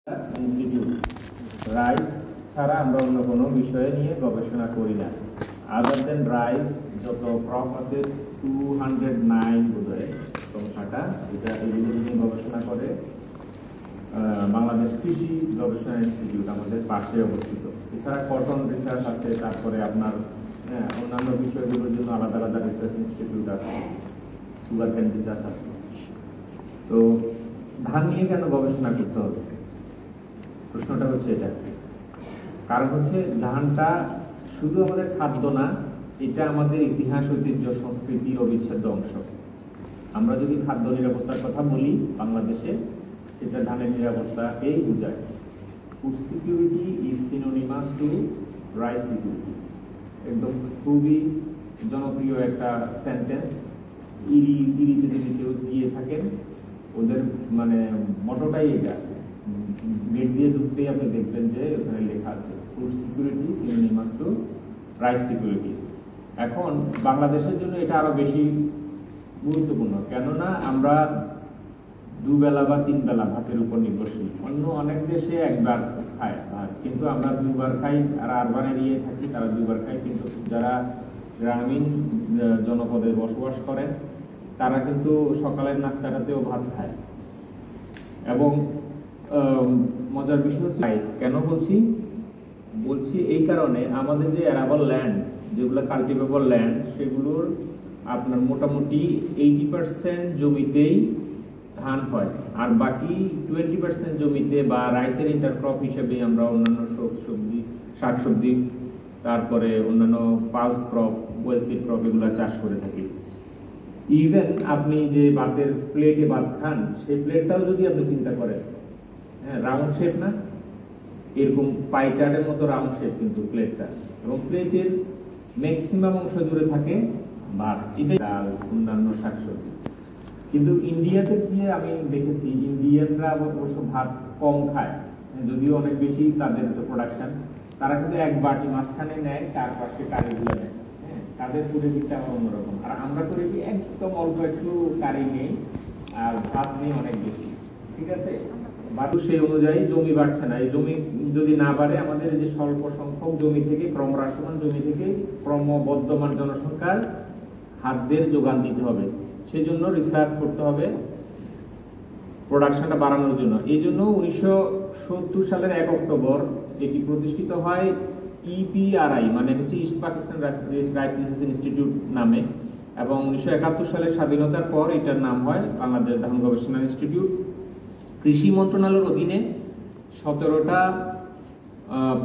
Institute rice ছাড়া আমরা অন্য কোনো বিষয়ে নিয়ে গবেষণা করি না। আদার দেন রাইস যত ক্রপ আছে 209 বোধহয় সংখ্যাটা, এটা এগুলো নিয়ে গবেষণা করে বাংলাদেশ কৃষি গবেষণা ইনস্টিটিউট আমাদের পাশে অবস্থিত। এছাড়া কটন রিসার্চ আছে, তারপরে আপনার অন্যান্য বিষয়গুলোর জন্য আলাদা আলাদা রিসার্চ ইনস্টিটিউট আছে, সুগার ক্যান রিসার্চ আছে। তো ধান নিয়ে কেন গবেষণা করতে হবে, প্রশ্নটা হচ্ছে এটা। কারণ হচ্ছে ধানটা শুধু আমাদের খাদ্য না, এটা আমাদের ইতিহাস, ঐতিহ্য, সংস্কৃতির অবিচ্ছেদ্য অংশ। আমরা যদি খাদ্য নিরাপত্তার কথা বলি বাংলাদেশে, সেটা ধানের নিরাপত্তা এই বোঝায়। Food security is synonymous two rice security. একদম খুবই জনপ্রিয় একটা সেন্টেন্স। ইরিতে যদি কেউ গিয়ে থাকেন, ওদের মানে মটোটাই এটা। গেট দিয়ে ঢুকতেই আপনি দেখবেন যে ওখানে লেখা আছে food security synonymous two rice security. এখন বাংলাদেশের জন্য এটা আরো বেশি গুরুত্বপূর্ণ, কেননা আমরা দুবেলা বা তিন বেলা ভাতের উপর নির্ভরশীল। অন্য অনেক দেশে একবার খায় ভাত, কিন্তু আমরা দুবার খাই। আর আরবান এরিয়ায় থাকি, তারা দুবার খায়। কিন্তু যারা গ্রামীণ জনপদে বসবাস করেন, তারা কিন্তু সকালের নাস্তাটাতেও ভাত খায়। এবং মজার বিষয় হচ্ছে কেন বলছি এই কারণে, আমাদের যে অ্যারাবল ল্যান্ড, যেগুলো কাল্টিভেবল ল্যান্ড, সেগুলোর আপনার মোটামুটি 80% জমিতেই ধান হয়, আর বাকি 20% জমিতে বা রাইসের ইন্টারক্রপ হিসেবে আমরা অন্যান্য সবজি, শাকসবজি, তারপরে অন্যান্য পালস ক্রপ, ওয়েলসিড ক্রপ এগুলো চাষ করে থাকি। ইভেন আপনি যে ভাতের প্লেটে ভাত খান, সেই প্লেটটাও যদি আপনি চিন্তা করেন, হ্যাঁ, রাউন্ড শেপ না, এরকম পাই চার্টের মতো রাউন্ড শেপ কিন্তু প্লেটটা, এবং প্লেটের ম্যাক্সিমাম অংশ জুড়ে থাকে ভাত, ডাল, অন্যান্য শাকসবজি। কিন্তু ইন্ডিয়াতে গিয়ে আমি দেখেছি ইন্ডিয়ানরা অবশ্য ভাত কম খায়, যদিও অনেক বেশি তাদের প্রোডাকশন। তারা কিন্তু এক বাটি মাঝখানে নেয়, চারপাশে কারিগুলো নেয়। হ্যাঁ, তাদের করে দিকটা আমার অন্যরকম। আর আমরা করে দিই একদম অল্প একটু কারি নেই, আর ভাত নেই অনেক বেশি। ঠিক আছে, বাটু সেই অনুযায়ী জমি বাড়ছে না। এই জমি যদি না বাড়ে, আমাদের এই যে স্বল্প সংখ্যক জমি থেকে, ক্রমহ্রাসমান জমি থেকে ক্রমবর্ধমান জনসংখ্যার খাদ্যের যোগান দিতে হবে। সেই জন্য রিসার্চ করতে হবে প্রোডাকশনটা বাড়ানোর জন্য। এই জন্য 1970 সালের 1 অক্টোবর এটি প্রতিষ্ঠিত হয় EPRI, মানে হচ্ছে east Pakistan rice research institute নামে। এবং 1971 সালের স্বাধীনতার পর এটার নাম হয় বাংলাদেশ ধান গবেষণা ইনস্টিটিউট। কৃষি মন্ত্রণালয়ের অধীনে 17টা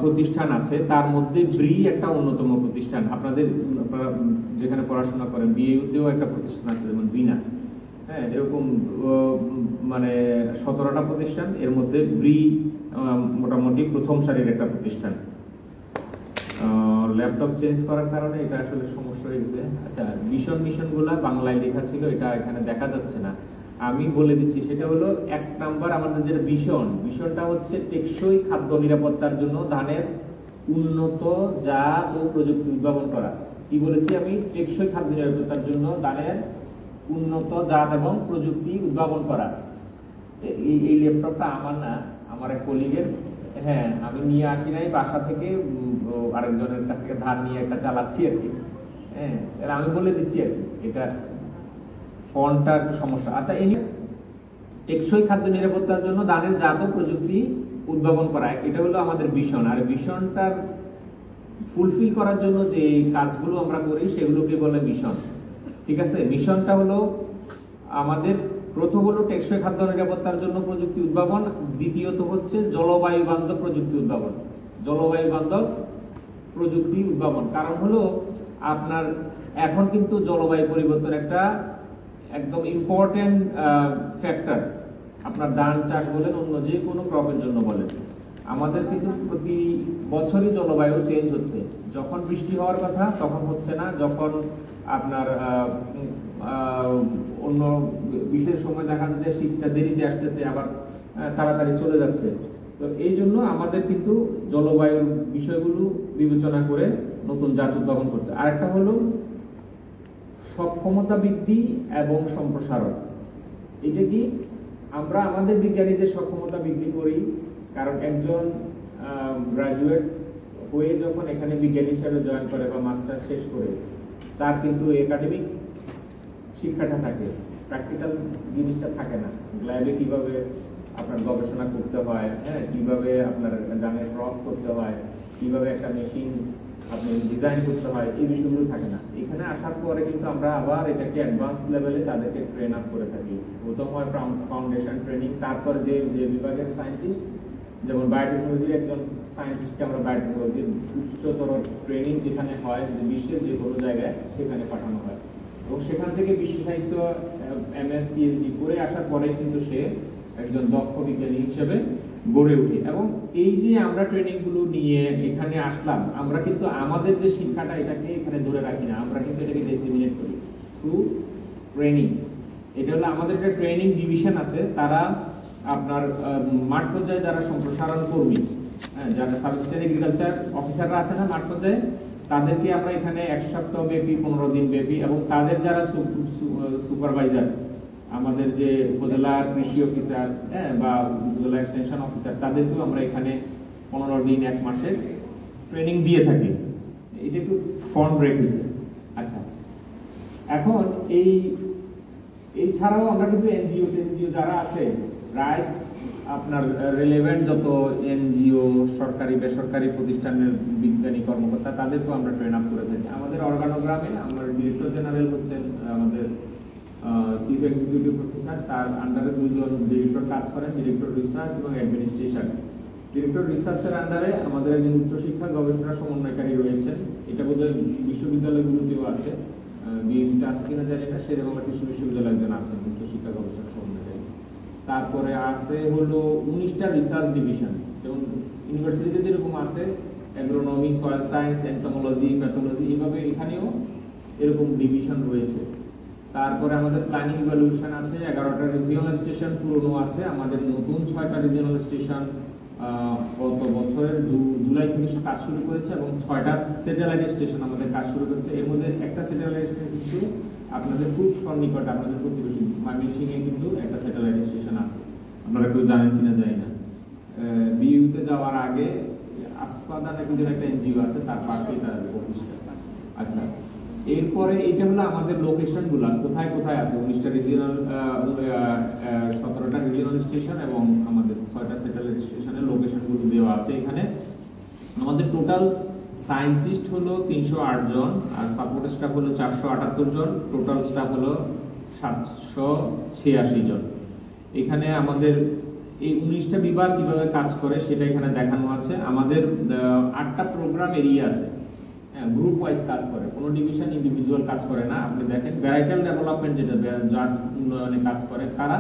প্রতিষ্ঠান আছে, তার মধ্যে ব্রি একটা অন্যতম প্রতিষ্ঠান। আপনারা যেখানে পড়াশোনা করেন, বিএইউতেও একটা প্রতিষ্ঠান আছে, যেমন বিনা। হ্যাঁ, এরকম মানে 17টা প্রতিষ্ঠান, এর মধ্যে ব্রি মোটামুটি প্রথম সারির একটা প্রতিষ্ঠান। ল্যাপটপ চেঞ্জ করার কারণে এটা আসলে সমস্যা হয়ে গেছে। আচ্ছা, মিশনগুলা বাংলায় লেখা ছিল, এটা এখানে দেখা যাচ্ছে না, আমি বলে দিচ্ছি। সেটা হলো 1 নাম্বার, আমাদের যেটা মিশনটা হচ্ছে টেকসই খাদ্য নিরাপত্তার জন্য ধানের উন্নত জাত ও প্রযুক্তি উদ্ভাবন করা। কি বলেছি আমি? টেকসই খাদ্য নিরাপত্তার জন্য ধানের উন্নত জাত এবং প্রযুক্তি উদ্ভাবন করা। এই ল্যাপটপটা আমার না, আমার এক কলিগের। হ্যাঁ, আমি নিয়ে আসি নাই বাসা থেকে, আরেকজনের কাছ থেকে ধার নিয়ে একটা চালাচ্ছি আর কি। হ্যাঁ, আমি বলে দিচ্ছি আর কি, এটা ফন্টটা একটু সমস্যা। আচ্ছা, এই টেকসই খাদ্য নিরাপত্তার জন্য ধানের জাত ও প্রযুক্তি উদ্ভাবন করা, এটা হলো আমাদের ভিশন। আর ভিশনটার ফুলফিল করার জন্য যে কাজগুলো আমরা করি, সেগুলোকে বলে মিশন। ঠিক আছে, মিশনটা হলো আমাদের প্রথম হলো টেকসই খাদ্য নিরাপত্তার জন্য প্রযুক্তি উদ্ভাবন, দ্বিতীয়ত হচ্ছে জলবায়ু বান্ধব প্রযুক্তি উদ্ভাবন। জলবায়ু বান্ধব প্রযুক্তি উদ্ভাবন কারণ হলো আপনার এখন কিন্তু জলবায়ু পরিবর্তন একটা একদম ইম্পর্টেন্ট ফ্যাক্টর। আপনার ধান চাষ বলেন, অন্য যে কোনো ক্রপের জন্য বলেন, আমাদের কিন্তু প্রতি বছরই জলবায়ু চেঞ্জ হচ্ছে। যখন বৃষ্টি হওয়ার কথা তখন হচ্ছে না, যখন আপনার অন্য বিশেষ সময় দেখা যাচ্ছে শীতটা দেরিতে আসতেছে, আবার তাড়াতাড়ি চলে যাচ্ছে। তো এই জন্য আমাদের কিন্তু জলবায়ুর বিষয়গুলো বিবেচনা করে নতুন জাত উদ্ভাবন করতে। আরেকটা হলো সক্ষমতা বৃদ্ধি এবং সম্প্রসারণ। এটা কি আমরা আমাদের বিজ্ঞানীদের সক্ষমতা বৃদ্ধি করি, কারণ একজন গ্রাজুয়েট হয়ে যখন এখানে বিজ্ঞানী হিসাবে জয়েন করে বা মাস্টার শেষ করে, তার কিন্তু একাডেমিক শিক্ষাটা থাকে, প্র্যাকটিক্যাল জিনিসটা থাকে না। ল্যাবে কিভাবে আপনার গবেষণা করতে হয়, হ্যাঁ, কিভাবে আপনার গানের ক্রস করতে হয়, কিভাবে একটা মেশিন আপনি ডিজাইন করতে হয়, এই বিষয়গুলো থাকে না। এখানে আসার পরে কিন্তু আমরা আবার এটাকে অ্যাডভান্স লেভেলে তাদেরকে ট্রেন আপ করে থাকি। প্রথম হয় ফাউন্ডেশন ট্রেনিং, তারপর যে বিভাগের সায়েন্টিস্ট, যেমন বায়োটেকনোলজির একজন সায়েন্টিস্টকে আমরা বায়োটেকনোলজির উচ্চতর ট্রেনিং যেখানে হয়, যে বিশ্বের যে কোনো জায়গায় সেখানে পাঠানো হয়, এবং সেখান থেকে বিশ্ব সাহিত্য MS PhD করে আসার পরে কিন্তু সে একজন দক্ষ বিজ্ঞানী হিসেবে গড়ে ওঠে। এবং এই যে আমরা ট্রেনিং গুলো নিয়ে এখানে আসলাম, আমরা কিন্তু আমাদের যে শিক্ষাটা এটাকে এখানে ধরে রাখি না, আমরা কিন্তু এটাকে ডিসেমিনেট করি থ্রু ট্রেনিং। এটা হলো আমাদের একটা ট্রেনিং ডিভিশন আছে, তারা আপনার মাঠ পর্যায়ে যারা সম্প্রসারণ কর্মী, হ্যাঁ, যারা সাবস্টেন্ট এগ্রিকালচার অফিসাররা আছে না মাঠ পর্যায়ে, তাদেরকে আমরা এখানে 1 সপ্তাহ ব্যাপী 15 দিন ব্যাপী, এবং তাদের যারা সুপারভাইজার, আমাদের যে উপজেলা কৃষি অফিসার, হ্যাঁ, বা উপজেলা এক্সটেনশন অফিসার, তাদেরকেও আমরা এখানে 15 দিন 1 মাসের ট্রেনিং দিয়ে থাকি। এটা একটু ফর্ম ব্রেক হয়েছে। আচ্ছা, এখন এই ছাড়াও আমরা কিন্তু এনজিও যারা আছে, রাইস আপনার রিলেভেন্ট যত এনজিও, সরকারি বেসরকারি প্রতিষ্ঠানের বিজ্ঞানী কর্মকর্তা, তাদেরকেও আমরা ট্রেন আপ করে থাকি। আমাদের অর্গানোগ্রামে আমার ডিরেক্টর জেনারেল হচ্ছেন আমাদের চিফ এক্সিকিউটিভ প্রফেসর, তার আন্ডারে 2 জন ডিরেক্টর কাজ করেন, ডিরেক্টর রিসার্চ এবং অ্যাডমিনিস্ট্রেশন। ডিরেক্টর রিসার্চের আন্ডারে আমাদের একজন উচ্চশিক্ষা গবেষণা সমন্বয়কারী রয়েছেন, এটা বোধহয় বিশ্ববিদ্যালয়গুলোতেও আছে, বিএমটা আছে কিনা জানি না, সেরকম কৃষি বিশ্ববিদ্যালয় একজন আছেন উচ্চশিক্ষা গবেষণা সমন্বয়কারী। তারপরে আছে হলো 19টা রিসার্চ ডিভিশন, যেমন ইউনিভার্সিটিতে যেরকম আছে agronomy, soil science, entomology, pathology, এইভাবে এখানেও এরকম ডিভিশন রয়েছে। তারপরে আমাদের প্ল্যানিং ইভ্যালুয়েশন আছে, 11টা রিজিওনাল স্টেশন পুরনো আছে, আমাদের নতুন 6টা রিজিওনাল স্টেশন গত বছরের জুলাই থেকে কাজ শুরু করেছে, এবং 6টা স্যাটেলাইট স্টেশন আমাদের কাজ শুরু করেছে। এর মধ্যে একটা স্যাটেলাইট স্টেশন কিন্তু আপনাদের খুব সন্নিকটে, আপনাদের প্রতিবেশী ময়মনসিংহে কিন্তু একটা স্যাটেলাইট স্টেশন আছে, আপনারা কেউ জানেন কিনা জানি না। বিইউতে যাওয়ার আগে আসপাদা নাকি একটা এনজিও আছে, তার পাশেই তার প্রতিষ্ঠান। আচ্ছা, এরপরে এটা হলো আমাদের লোকেশন গুলা কোথায় কোথায় আছে, 19টা রিজিওনাল 17টা রিজিওনাল স্টেশন এবং আমাদের 6টা স্যাটেলাইট স্টেশনের লোকেশন গুলো দেওয়া আছে এখানে। আমাদের টোটাল সায়েন্টিস্ট হলো 308 জন, আর সাপোর্ট স্টাফ হলো 478 জন, টোটাল স্টাফ হলো 786 জন। এখানে আমাদের এই 19টা বিভাগ কিভাবে কাজ করে সেটা এখানে দেখানো আছে। আমাদের 8টা প্রোগ্রাম এরিয়া আছে, গ্রুপ ওয়াইজ কাজ করে, কোনো ডিভিশন ইন্ডিভিজুয়াল কাজ করে না। আপনি দেখেন ভ্যারাইটাল ডেভেলপমেন্ট যেটা জাত উন্নয়নে কাজ করে, কারা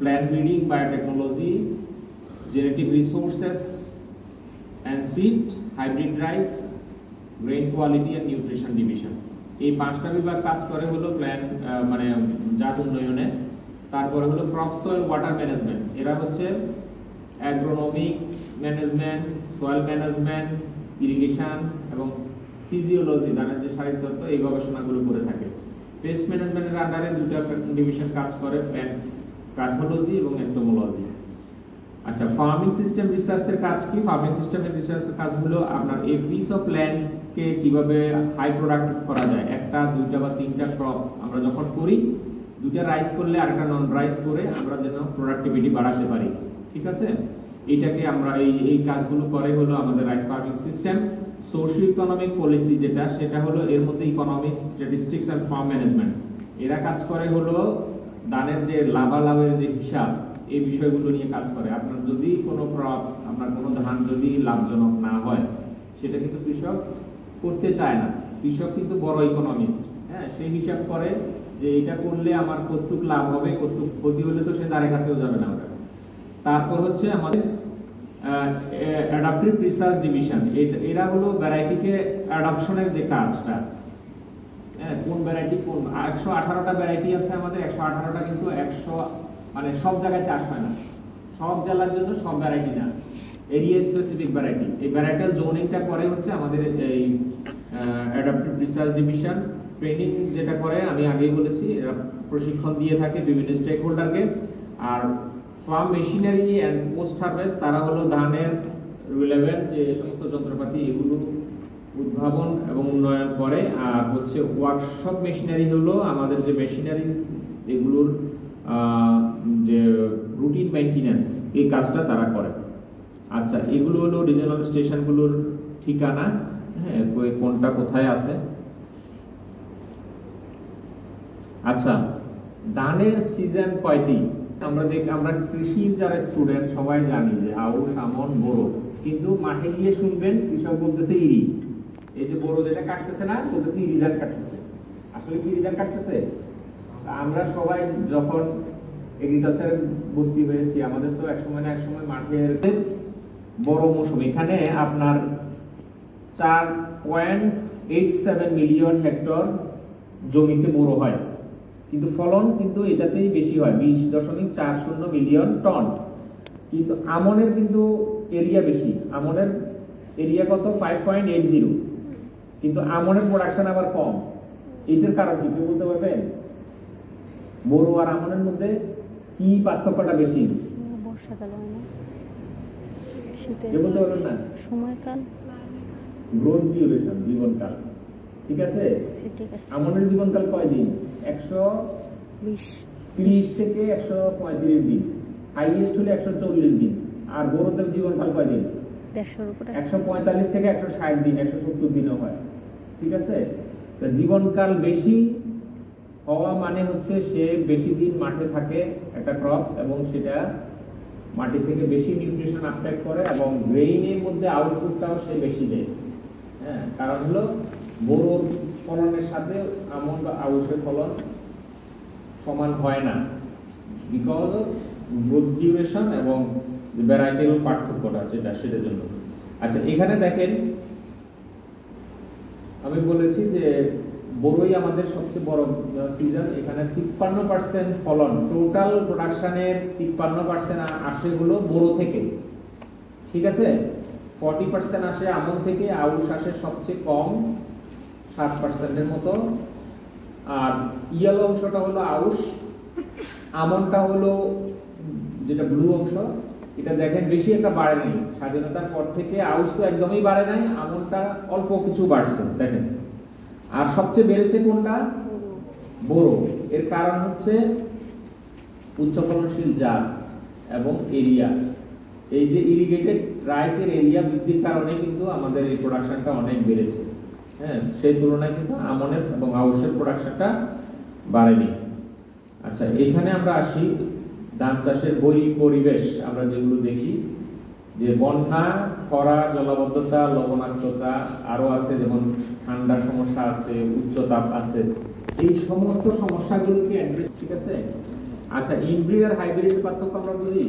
plant breeding, biotechnology, genetic resources and seed, hybrid rice, grain quality and nutrition division. এই 5টা বিভাগ কাজ করে হলো প্ল্যান্ট মানে জাত উন্নয়নে। তারপরে হলো ক্রপ সয়েল ওয়াটার ম্যানেজমেন্ট, এরা হচ্ছে অ্যাগ্রোনমিক ম্যানেজমেন্ট, সয়েল ম্যানেজমেন্ট, ইরিগেশন এবং ফিজিওলজি, ধানের যে শারীরতত্ত্ব, এই গবেষণাগুলো করে থাকে। পেস্ট ম্যানেজমেন্টের আন্ডারে 2টা ডিভিশন কাজ করে, প্যাথোলজি এবং এন্টোমোলজি। আচ্ছা, ফার্মিং সিস্টেম রিসার্চের কাজ কি? ফার্মিং সিস্টেমের রিসার্চের কাজ হলো আপনার এই পিস অফ ল্যান্ডকে কিভাবে হাই প্রোডাক্টিভ করা যায়। 1টা 2টা বা 3টা ক্রপ আমরা যখন করি, 2টা রাইস করলে আরেকটা নন রাইস করে আমরা যেন প্রোডাক্টিভিটি বাড়াতে পারি, ঠিক আছে? এটাকে আমরা এই কাজগুলো করে হলো আমাদের rice farming system. Socio economic policy যেটা, সেটা হলো এর মধ্যে economics, statistics and farm management, এরা কাজ করে হলো ধানের যে লাভালাভের যে হিসাব, এই বিষয়গুলো নিয়ে কাজ করে। আপনার যদি কোনো ক্রপ, আপনার কোনো ধান যদি লাভজনক না হয়, সেটা কিন্তু কৃষক করতে চায় না। কৃষক কিন্তু বড় ইকোনমিস্ট, হ্যাঁ, সেই হিসাব করে যে এটা করলে আমার কতটুকু লাভ হবে, কতটুকু ক্ষতি হলে তো সে ধারে কাছেও যাবে না। তারপর হচ্ছে আমাদের অ্যাডাপটিভ রিসার্চ ডিভিশন, এরা হলো ভ্যারাইটিকে অ্যাডাপশনের যে কাজটা, হ্যাঁ, কোন ভ্যারাইটি কোন 118টা ভ্যারাইটি আছে আমাদের, 118টা কিন্তু 100 মানে সব জায়গায় চাষ হয় না, সব জেলার জন্য সব ভ্যারাইটি না, এরিয়া স্পেসিফিক ভ্যারাইটি। এই ভ্যারাইটাল জোনিংটা করে হচ্ছে আমাদের এই অ্যাডাপটিভ রিসার্চ ডিভিশন। ট্রেনিং যেটা করে আমি আগেই বলেছি, এরা প্রশিক্ষণ দিয়ে থাকে বিভিন্ন স্টেক হোল্ডারকে। আর farm machinery and post harvest, তারা হলো ধানের রিলেভেন্ট যে সমস্ত যন্ত্রপাতি এগুলো উদ্ভাবন এবং উন্নয়ন করে। আর হচ্ছে ওয়ার্কশপ মেশিনারি হলো আমাদের যে মেশিনারিজ এগুলোর যে রুটিন মেইনটেনেন্স এই কাজটা তারা করে। আচ্ছা, এগুলো হলো রিজিওনাল স্টেশনগুলোর ঠিকানা, হ্যাঁ, কোনটা কোথায় আছে। আচ্ছা, ধানের সিজন কয়টি? আমরা কৃষির যারা স্টুডেন্ট সবাই জানি যে আউশ, আমন, বোরো, কিন্তু মাঠে গিয়ে শুনবেন কৃষক বলতেছে ইরি। এই যে বোরো যেটা কাটতেছে না, বলতেছে ইরি ধান কাটতেছে। আসলে কি ইরি ধান কাটতেছে? আমরা সবাই যখন এগ্রিকালচারে ভর্তি হয়েছি, আমাদের তো একসময় না একসময় মাঠের বড় মৌসুম, এখানে আপনার 4.87 মিলিয়ন হেক্টর জমিতে বোরো হয়, কিন্তু ফলন কিন্তু এটাতেই বেশি হয়, 20.40 মিলিয়ন টন। কিন্তু আমনের কিন্তু এরিয়া বেশি, আমনের এরিয়া কত? 5.80, কিন্তু আমনের প্রোডাকশন আবার কম। এটার কারণ কি কেউ বলতে পারবেন? বোরো আর আমনের মধ্যে কি পার্থক্যটা বেশি? বর্ষাকাল হয় না, কেউ বলতে পারবেন না? সময়কাল, গ্রোথ ডিউরেশন, জীবনকাল। ঠিক আছে, আমনের জীবনকাল কয় দিন? 120 থেকে 135 দিন, হাইয়েস্ট হলে 140 দিন। আর বোরোদের জীবনকাল কয় দিন? 145 থেকে 160 দিন, 170 দিনও হয়। ঠিক আছে, তো জীবনকাল বেশি হওয়া মানে হচ্ছে সে বেশি দিন মাঠে থাকে একটা ক্রপ, এবং সেটা মাটি থেকে বেশি নিউট্রিশন আপটেক করে, এবং গ্রেইনের মধ্যে আউটপুটটাও সে বেশি দেয়। হ্যাঁ, কারণ হলো বোরোর ফলনের সাথে আমন বা আউশের ফলন সমান হয় না, বিকজ অফ গ্রোথ ডিউরেশন এবং ভ্যারাইটির পার্থক্যটা যেটা, সেটার জন্য। আচ্ছা, এখানে দেখেন আমি বলেছি যে বোরোই আমাদের সবচেয়ে বড় সিজন। এখানে 53% ফলন, টোটাল প্রোডাকশনের 53% আসে হলো বোরো থেকে। ঠিক আছে, 40% আসে আমন থেকে, আউশ আসে সবচেয়ে কম 7%-এর মতো। আর ইয়েলো অংশটা হলো আউশ, আমনটা হলো যেটা ব্লু অংশ, এটা দেখেন বেশি একটা বাড়ে নাই স্বাধীনতার পর থেকে। আউশ তো একদমই বাড়ে নাই, আমনটা অল্প কিছু বাড়ছে দেখেন। আর সবচেয়ে বেড়েছে কোনটা? বোরো। এর কারণ হচ্ছে উচ্চ ফলনশীল জাত এবং এরিয়া। এই যে ইরিগেটেড রাইসের এরিয়া বৃদ্ধির কারণে কিন্তু আমাদের এই প্রোডাকশনটা অনেক বেড়েছে। হ্যাঁ, সেই তুলনায় কিন্তু আমনের এবং আউশের প্রোডাকশনটা বাড়েনি। আচ্ছা, এখানে আমরা আসি ধান চাষের পরিবেশ। আমরা যেগুলো দেখি যে বন্যা, খরা, জলাবদ্ধতা, লবণাক্ততা, আরো আছে যেমন ঠান্ডার সমস্যা আছে, উচ্চতাপ আছে, এই সমস্ত সমস্যাগুলোকে অ্যাড্রেস। ঠিক আছে, আচ্ছা, ইনব্রিড আর হাইব্রিড পার্থক্য আমরা বুঝি।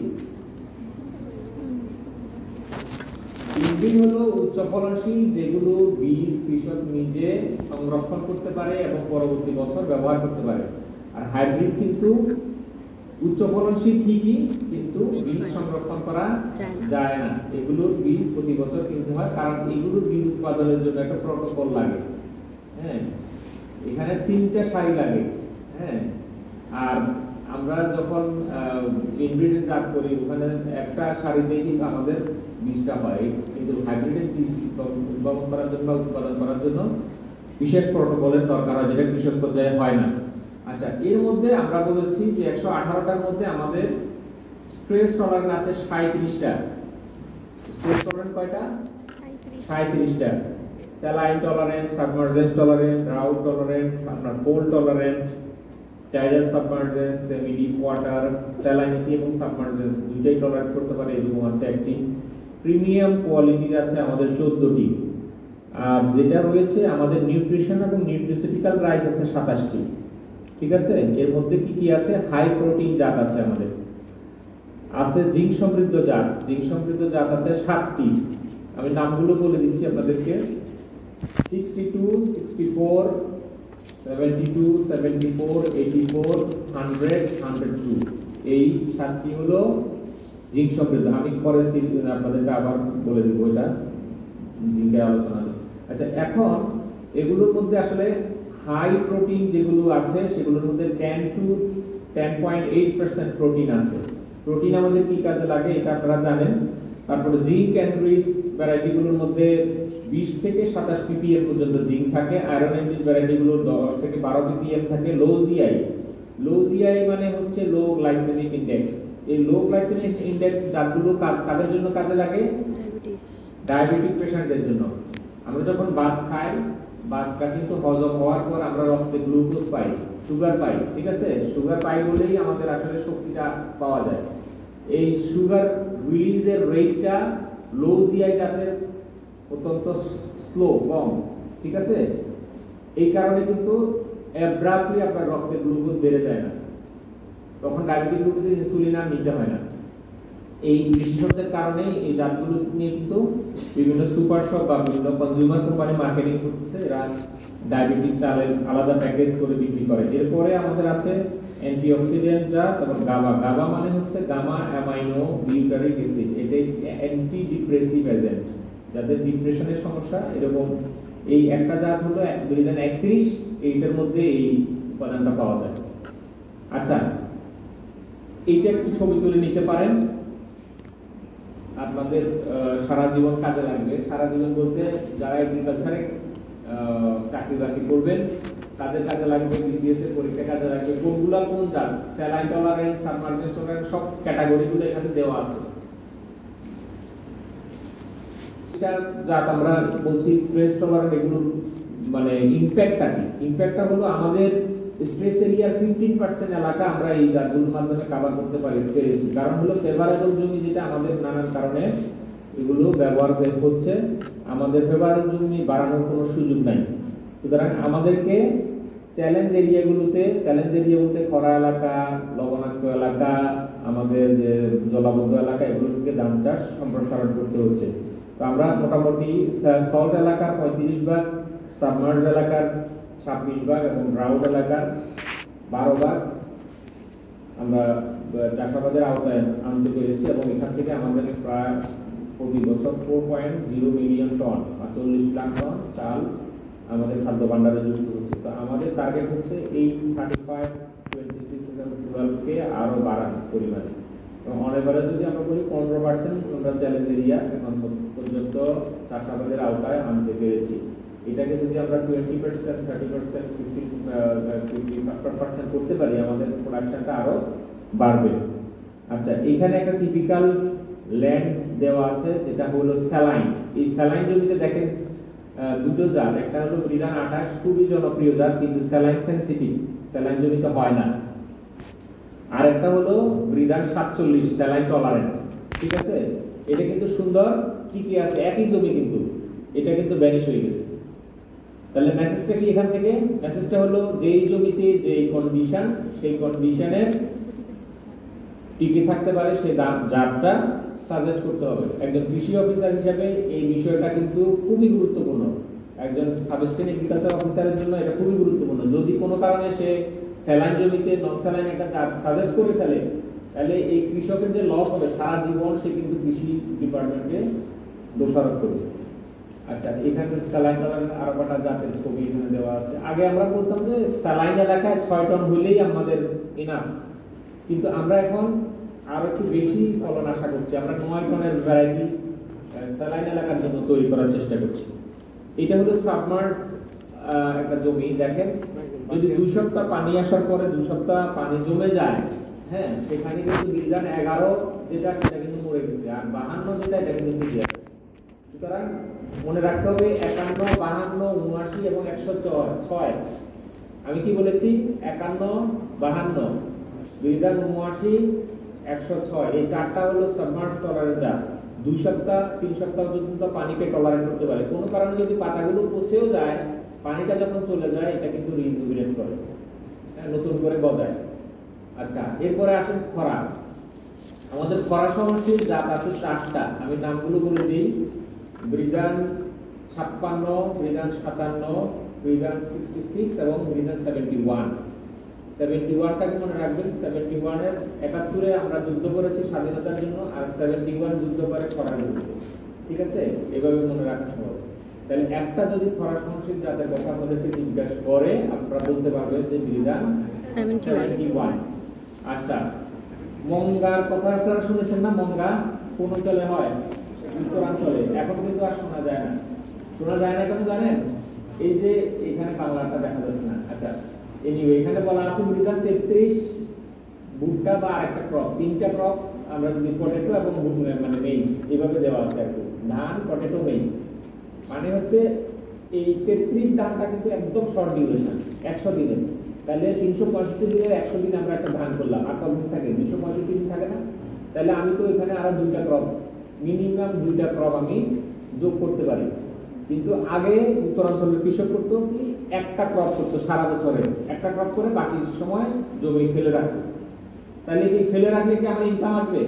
ইনব্রিড হলো উচ্চ ফলনশীল, যেগুলো বীজ কৃষক নিজে সংরক্ষণ করতে পারে এবং পরবর্তী বছর ব্যবহার করতে পারে। আর হাইব্রিড কিন্তু উচ্চ ফলনশীল ঠিকই, কিন্তু বীজ সংরক্ষণ করা যায় না। এগুলোর বীজ প্রতি বছর কিনতে হয়, কারণ এগুলোর বীজ উৎপাদনের জন্য একটা প্রটোকল লাগে। হ্যাঁ, এখানে 3টা সারি লাগে। হ্যাঁ, আর আমরা যখন ইনব্রিডের জাত করি, ওখানে একটা সারিতেই কিন্তু আমাদের বীজটা হয়, কিন্তু হাইব্রিডের বীজ উদ্ভাবন করার জন্য বা উৎপাদন করার জন্য বিশেষ প্রটোকলের দরকার হয়, যেটা কৃষক পর্যায়ে হয় না। আচ্ছা, এর মধ্যে আমরা বলেছি যে 118টার মধ্যে আমাদের স্ট্রেস টলারেন্স আছে 37টা। স্ট্রেস টলারেন্স কয়টা? 37টা। Saline tolerance, submergence tolerance, drought tolerance, আপনার cold tolerance, tidal submergence, semi deep water, salinity এবং সাবমার্জেন্স দুইটাই টলারেট করতে পারে, এরকম আছে একটি। প্রিমিয়াম কোয়ালিটির আছে আমাদের 14টি। আর যেটা রয়েছে আমাদের নিউট্রিশন এবং নিউট্রিসিটিক্যাল রাইস আছে 27টি। ঠিক আছে, এর মধ্যে কি কি আছে? হাই প্রোটিন জাত আছে আমাদের, আছে জিঙ্ক সমৃদ্ধ জাত। জিঙ্ক সমৃদ্ধ জাত আছে 7টি। আমি নামগুলো বলে দিচ্ছি আপনাদেরকে: 62, 64, 72, 74, 84, 100, 102। এই 7টি হলো জিঙ্ক সমৃদ্ধ। আমি পরে আপনাদেরকে আবার বলে দেবো এটা জিঙ্কের আলোচনা। আচ্ছা, এখন এগুলোর মধ্যে আসলে হাই প্রোটিন যেগুলো আছে সেগুলোর মধ্যে 10 to 10.8% প্রোটিন আছে। প্রোটিন আমাদের কি কাজে লাগে এটা আপনারা জানেন। তারপরে জিঙ্ক এন্ড রিচ ভ্যারাইটিগুলোর মধ্যে 20 থেকে 27 ppm পর্যন্ত জিঙ্ক থাকে। আয়রন এন্ড রিচ ভ্যারাইটিগুলোর 10 থেকে 12 ppm থাকে। লো জিআই, লো জিআই মানে হচ্ছে লো গ্লাইসেমিক ইনডেক্স। এই লো গ্লাইসেমিক ইনডেক্স জাতগুলো কাদের জন্য কাজে লাগে? ডায়াবেটিক পেশেন্টদের জন্য। আমরা যখন ভাত খাই, ভাতটা কিন্তু হজম হওয়ার পর আমরা রক্তে গ্লুকোজ পাই, সুগার পাই, ঠিক আছে? সুগার পাই বলেই আমাদের আসলে শক্তিটা পাওয়া যায়। এই সুগার রিলিজের রেটটা লো জিআই জাতের অত্যন্ত স্লো, কম, ঠিক আছে? এই কারণে কিন্তু অ্যাব্রাপ্টলি আপনার রক্তে গ্লুকোজ বেড়ে যায় না, তখন ডায়াবেটিক রোগীদের ইনসুলিন আর নিতে হয় না। এই বিশেষত্বের কারণে এই জাতগুলো নিয়ে কিন্তু বিভিন্ন সুপার শপ বা বিভিন্ন কনজিউমার কোম্পানি মার্কেটিং করতেছে। এরা ডায়াবেটিক চালের আলাদা প্যাকেজ করে বিক্রি করে। এরপরে আমাদের আছে অ্যান্টিঅক্সিডেন্ট জাত, এবং গাবা। গাবা মানে হচ্ছে গামা অ্যামাইনো বিউটারিক অ্যাসিড। এটা অ্যান্টি ডিপ্রেসিভ এজেন্ট, যাদের ডিপ্রেশনের সমস্যা, এরকম এই একটা জাত হলো 2031, এইটার মধ্যে এই উপাদানটা পাওয়া যায়। আচ্ছা, এইটা একটু ছবি তুলে নিতে পারেন, আপনাদের সারা জীবন কাজে লাগবে। সারা জীবন বলতে যারা এগ্রিকালচারে চাকরি বাকরি করবেন তাদের কাজে লাগবে, বিসিএস এর পরীক্ষা কাজে লাগবে। কোনগুলা কোন জাত, স্যালাইন টলারেন্স, সাবমার্জেন্স টলারেন্স, সব ক্যাটাগরিগুলো এখানে দেওয়া আছে। এটা জাত আমরা বলছি স্ট্রেস টলারেন্ট। এগুলো মানে ইমপ্যাক্টটা কি? ইমপ্যাক্টটা হলো আমাদের স্ট্রেস এরিয়ার 15% এলাকা আমরা এই জাতগুলোর মাধ্যমে কভার করতে পেরেছি। কারণ হলো ফেভারেবল জমি, যেটা আমাদের নানান কারণে এগুলো ব্যবহার হচ্ছে, আমাদের ফেভারেবল জমি বাড়ানোর কোনো সুযোগ নাই। সুতরাং আমাদেরকে চ্যালেঞ্জ এরিয়াগুলোতে খরা এলাকা, লবণাক্ত এলাকা, আমাদের যে জলাবদ্ধ এলাকা, এগুলো থেকে ধান চাষ সম্প্রসারণ করতে হচ্ছে। তো আমরা মোটামুটি সল্ট এলাকার 35 ভাগ, সাবমার্জ এলাকার 26 ভাগ এবং ড্রাউট এলাকার 12 ভাগ আমরা চাষাবাদের আওতায় আনতে পেরেছি। এবং এখান থেকে আমাদের প্রায় প্রতি বছর 4.0 মিলিয়ন টন, 40 লাখ টন চাল আমাদের খাদ্য ভাণ্ডারে যুক্ত হচ্ছে। তো আমাদের টার্গেট হচ্ছে এই 35, 26 এবং 12কে আরো বাড়ানোর পরিমাণে। এবং অন এভারেজ যদি আমরা বলি 15% আমরা চ্যালেঞ্জ এরিয়া এখন পর্যন্ত চাষাবাদের আওতায় আনতে পেরেছি। এটাকে যদি আমরা 20%, 30%, 50% করতে পারি, আমাদের প্রোডাকশনটা আরো বাড়বে। আচ্ছা, এখানে একটা টিপিক্যাল ল্যান্ড দেওয়া আছে, যেটা হলো স্যালাইন। এই স্যালাইন জমিতে দেখেন দুটো জাত, একটা হলো ব্রিদান 28, খুবই জনপ্রিয় জাত, কিন্তু স্যালাইন সেনসিটিভ, স্যালাইন জমিতে হয় না। আর একটা হলো ব্রিদান 47, স্যালাইন টলারেন্ট, ঠিক আছে? এটা কিন্তু সুন্দর, ঠিকই আছে, একই জমি, কিন্তু এটা কিন্তু ভ্যানিশ হয়ে গেছে। তাহলে মেসেজটা কি এখান থেকে? মেসেজটা হলো যেই জমিতে যেই কন্ডিশন, সেই কন্ডিশনের টিকে থাকতে পারে সেই জাতটা সাজেস্ট করতে হবে। একজন কৃষি অফিসার হিসেবে এই বিষয়টা কিন্তু খুবই গুরুত্বপূর্ণ। একজন সাবস্টেইন এগ্রিকালচার অফিসারের জন্য এটা খুবই গুরুত্বপূর্ণ। যদি কোনো কারণে সে স্যালাইন জমিতে নন স্যালাইন একটা জাত সাজেস্ট করে ফেলে, তাহলে এই কৃষকের যে লস হবে সারা জীবন, সে কিন্তু কৃষি ডিপার্টমেন্টকে দোষারোপ করবে। আচ্ছা, এখানে স্যালাইন টলারেন্ট আরো কটা জাতের ছবি এখানে দেওয়া আছে। আগে আমরা বলতাম যে স্যালাইন এলাকায় 6 টন হইলেই আমাদের ইনাফ, কিন্তু আমরা এখন আরো একটু বেশি ফলন আশা করছি। আমরা 9 টনের ভ্যারাইটি স্যালাইন এলাকার জন্য তৈরি করার চেষ্টা করছি। এটা হলো সাবমার্জ একটা জমি। দেখেন, যদি 2 সপ্তাহ পানি আসার পরে 2 সপ্তাহ পানি জমে যায়, হ্যাঁ, সেখানে কিন্তু বিধান 11 যেটা, সেটা কিন্তু মরে গেছে, আর 52 যেটা, এটা কিন্তু টিকে আছে। সুতরাং মনে রাখতে হবে 51, 52, 79 এবং 106। আমি কি বলেছি? 51, 52, বিধান 79, 106, এই চারটা হলো সাবমার্জ টলারেন্ট জাত। 2 সপ্তাহ 3 সপ্তাহ পর্যন্ত পানিকে টলারেট করতে পারে। কোনো কারণে যদি পাতাগুলো পচেও যায়, পানিটা যখন চলে যায়, এটা কিন্তু রিজুভিনেট করে, নতুন করে গজায়। আচ্ছা, এরপরে আসেন খরা। আমাদের খরা সহনশীল জাত আছে 4টা, আমি নামগুলো বলে দিই। ব্রিদান 56, ব্রিদান 57, ব্রিদান 66 এবং ব্রিদান 71। 71টাকে মনে রাখবেন, 71 এর 71-এ আমরা যুদ্ধ করেছি স্বাধীনতার জন্য, আর 71 যুদ্ধ করে খরার বিরুদ্ধে, ঠিক আছে? এভাবে মনে রাখা সহজ। তাহলে একটা যদি খরা সহনশীল জাতের কথা আমাদেরকে জিজ্ঞাসা করে, আপনারা বলতে পারবেন যে ব্রিদান 71। আচ্ছা, মঙ্গার কথা আপনারা শুনেছেন না? মঙ্গা কোন অঞ্চলে হয়? উত্তরাঞ্চলে। এখন কিন্তু আর শোনা যায় না। শোনা যায় না কেন জানেন? এই যে এখানে বাংলাটা দেখা যাচ্ছে না। আচ্ছা, এনিওয়ে এখানে বলা আছে মৃদা 33 ভুট্টা বা আরেকটা ক্রপ, তিনটা ক্রপ আমরা যদি পটেটো এবং মানে মেইজ এইভাবে দেওয়া আছে আর কি, ধান, পটেটো, মেইজ। মানে হচ্ছে এই 33 ধানটা কিন্তু একদম শর্ট ডিউরেশন, 100 দিনের। তাহলে 365 দিনের 100 দিন আমরা একটা ধান করলাম, আর কত দিন থাকে? 265 দিন থাকে না? তাহলে আমি তো এখানে আরো দুইটা ক্রপ, মিনিমাম দুইটা ক্রপ আমি যোগ করতে পারি। কিন্তু আগে উত্তরাঞ্চলের কৃষক করতো কি, একটা ক্রপ করতো সারা বছরে, একটা ক্রপ করে বাকি সময় জমি ফেলে রাখতো। তাহলে কি ফেলে রাখলে কি আমার ইনকাম আসবে?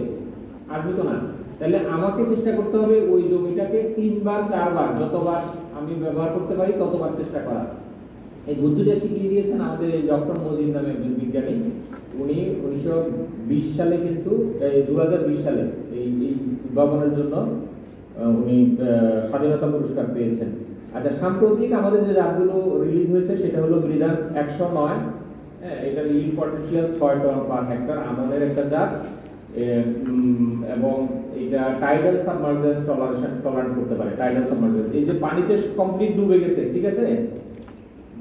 আসবে তো না। তাহলে আমাকে চেষ্টা করতে হবে ওই জমিটাকে 3 বার 4 বার যতবার আমি ব্যবহার করতে পারি ততবার চেষ্টা করা। এই বুদ্ধিটা শিখিয়ে দিয়েছেন আমাদের ডক্টর মজিদ নামে একজন বিজ্ঞানী। উনি 1920 সালে কিন্তু 2020 সালে এই উদ্ভাবনের জন্য উনি স্বাধীনতা পুরস্কার পেয়েছেন। আচ্ছা, সাম্প্রতিক আমাদের যে জাতগুলো রিলিজ হয়েছে সেটা হলো মৃদান 109। হ্যাঁ, এটার yield potential 6 ton per hectare, আমাদের একটা জাত। এবং এটা টাইডাল সাবমার্জেন্স টলারেট করতে পারে। টাইডাল সাবমার্জেন্স, এই যে পানিতে কমপ্লিট ডুবে গেছে, ঠিক আছে,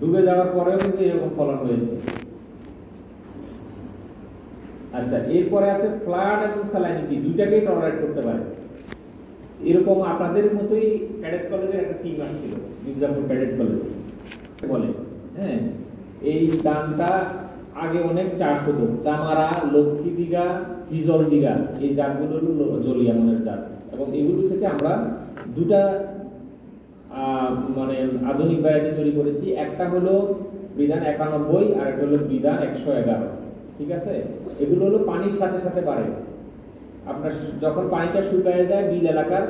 ডুবে যাওয়ার পরেও কিন্তু এরকম ফলন হয়েছে। আচ্ছা, এরপরে আছে ফ্লাড এবং স্যালাইনিটি, দুইটাকেই টলারেট করতে পারে। এরকম আপনাদের মতোই ক্যাডেট কলেজের একটা টিম আসছিল, মির্জাপুর ক্যাডেট কলেজে বলে। হ্যাঁ, এই ধানটা আগে অনেক চাষ হতো, চামারা, লক্ষ্মী দিঘা, হিজল দিঘা, এই জাতগুলো হলো জলিয়া মনের জাত। এবং এগুলো থেকে আমরা দুটা মানে আধুনিক ভ্যারাইটি তৈরি করেছি। একটা হলো বিধান 91 আর একটা হলো বিধান 111। ঠিক আছে, এগুলো হলো পানির সাথে সাথে বাড়ে। আপনার যখন পানিটা শুকিয়ে যায় বিল এলাকার,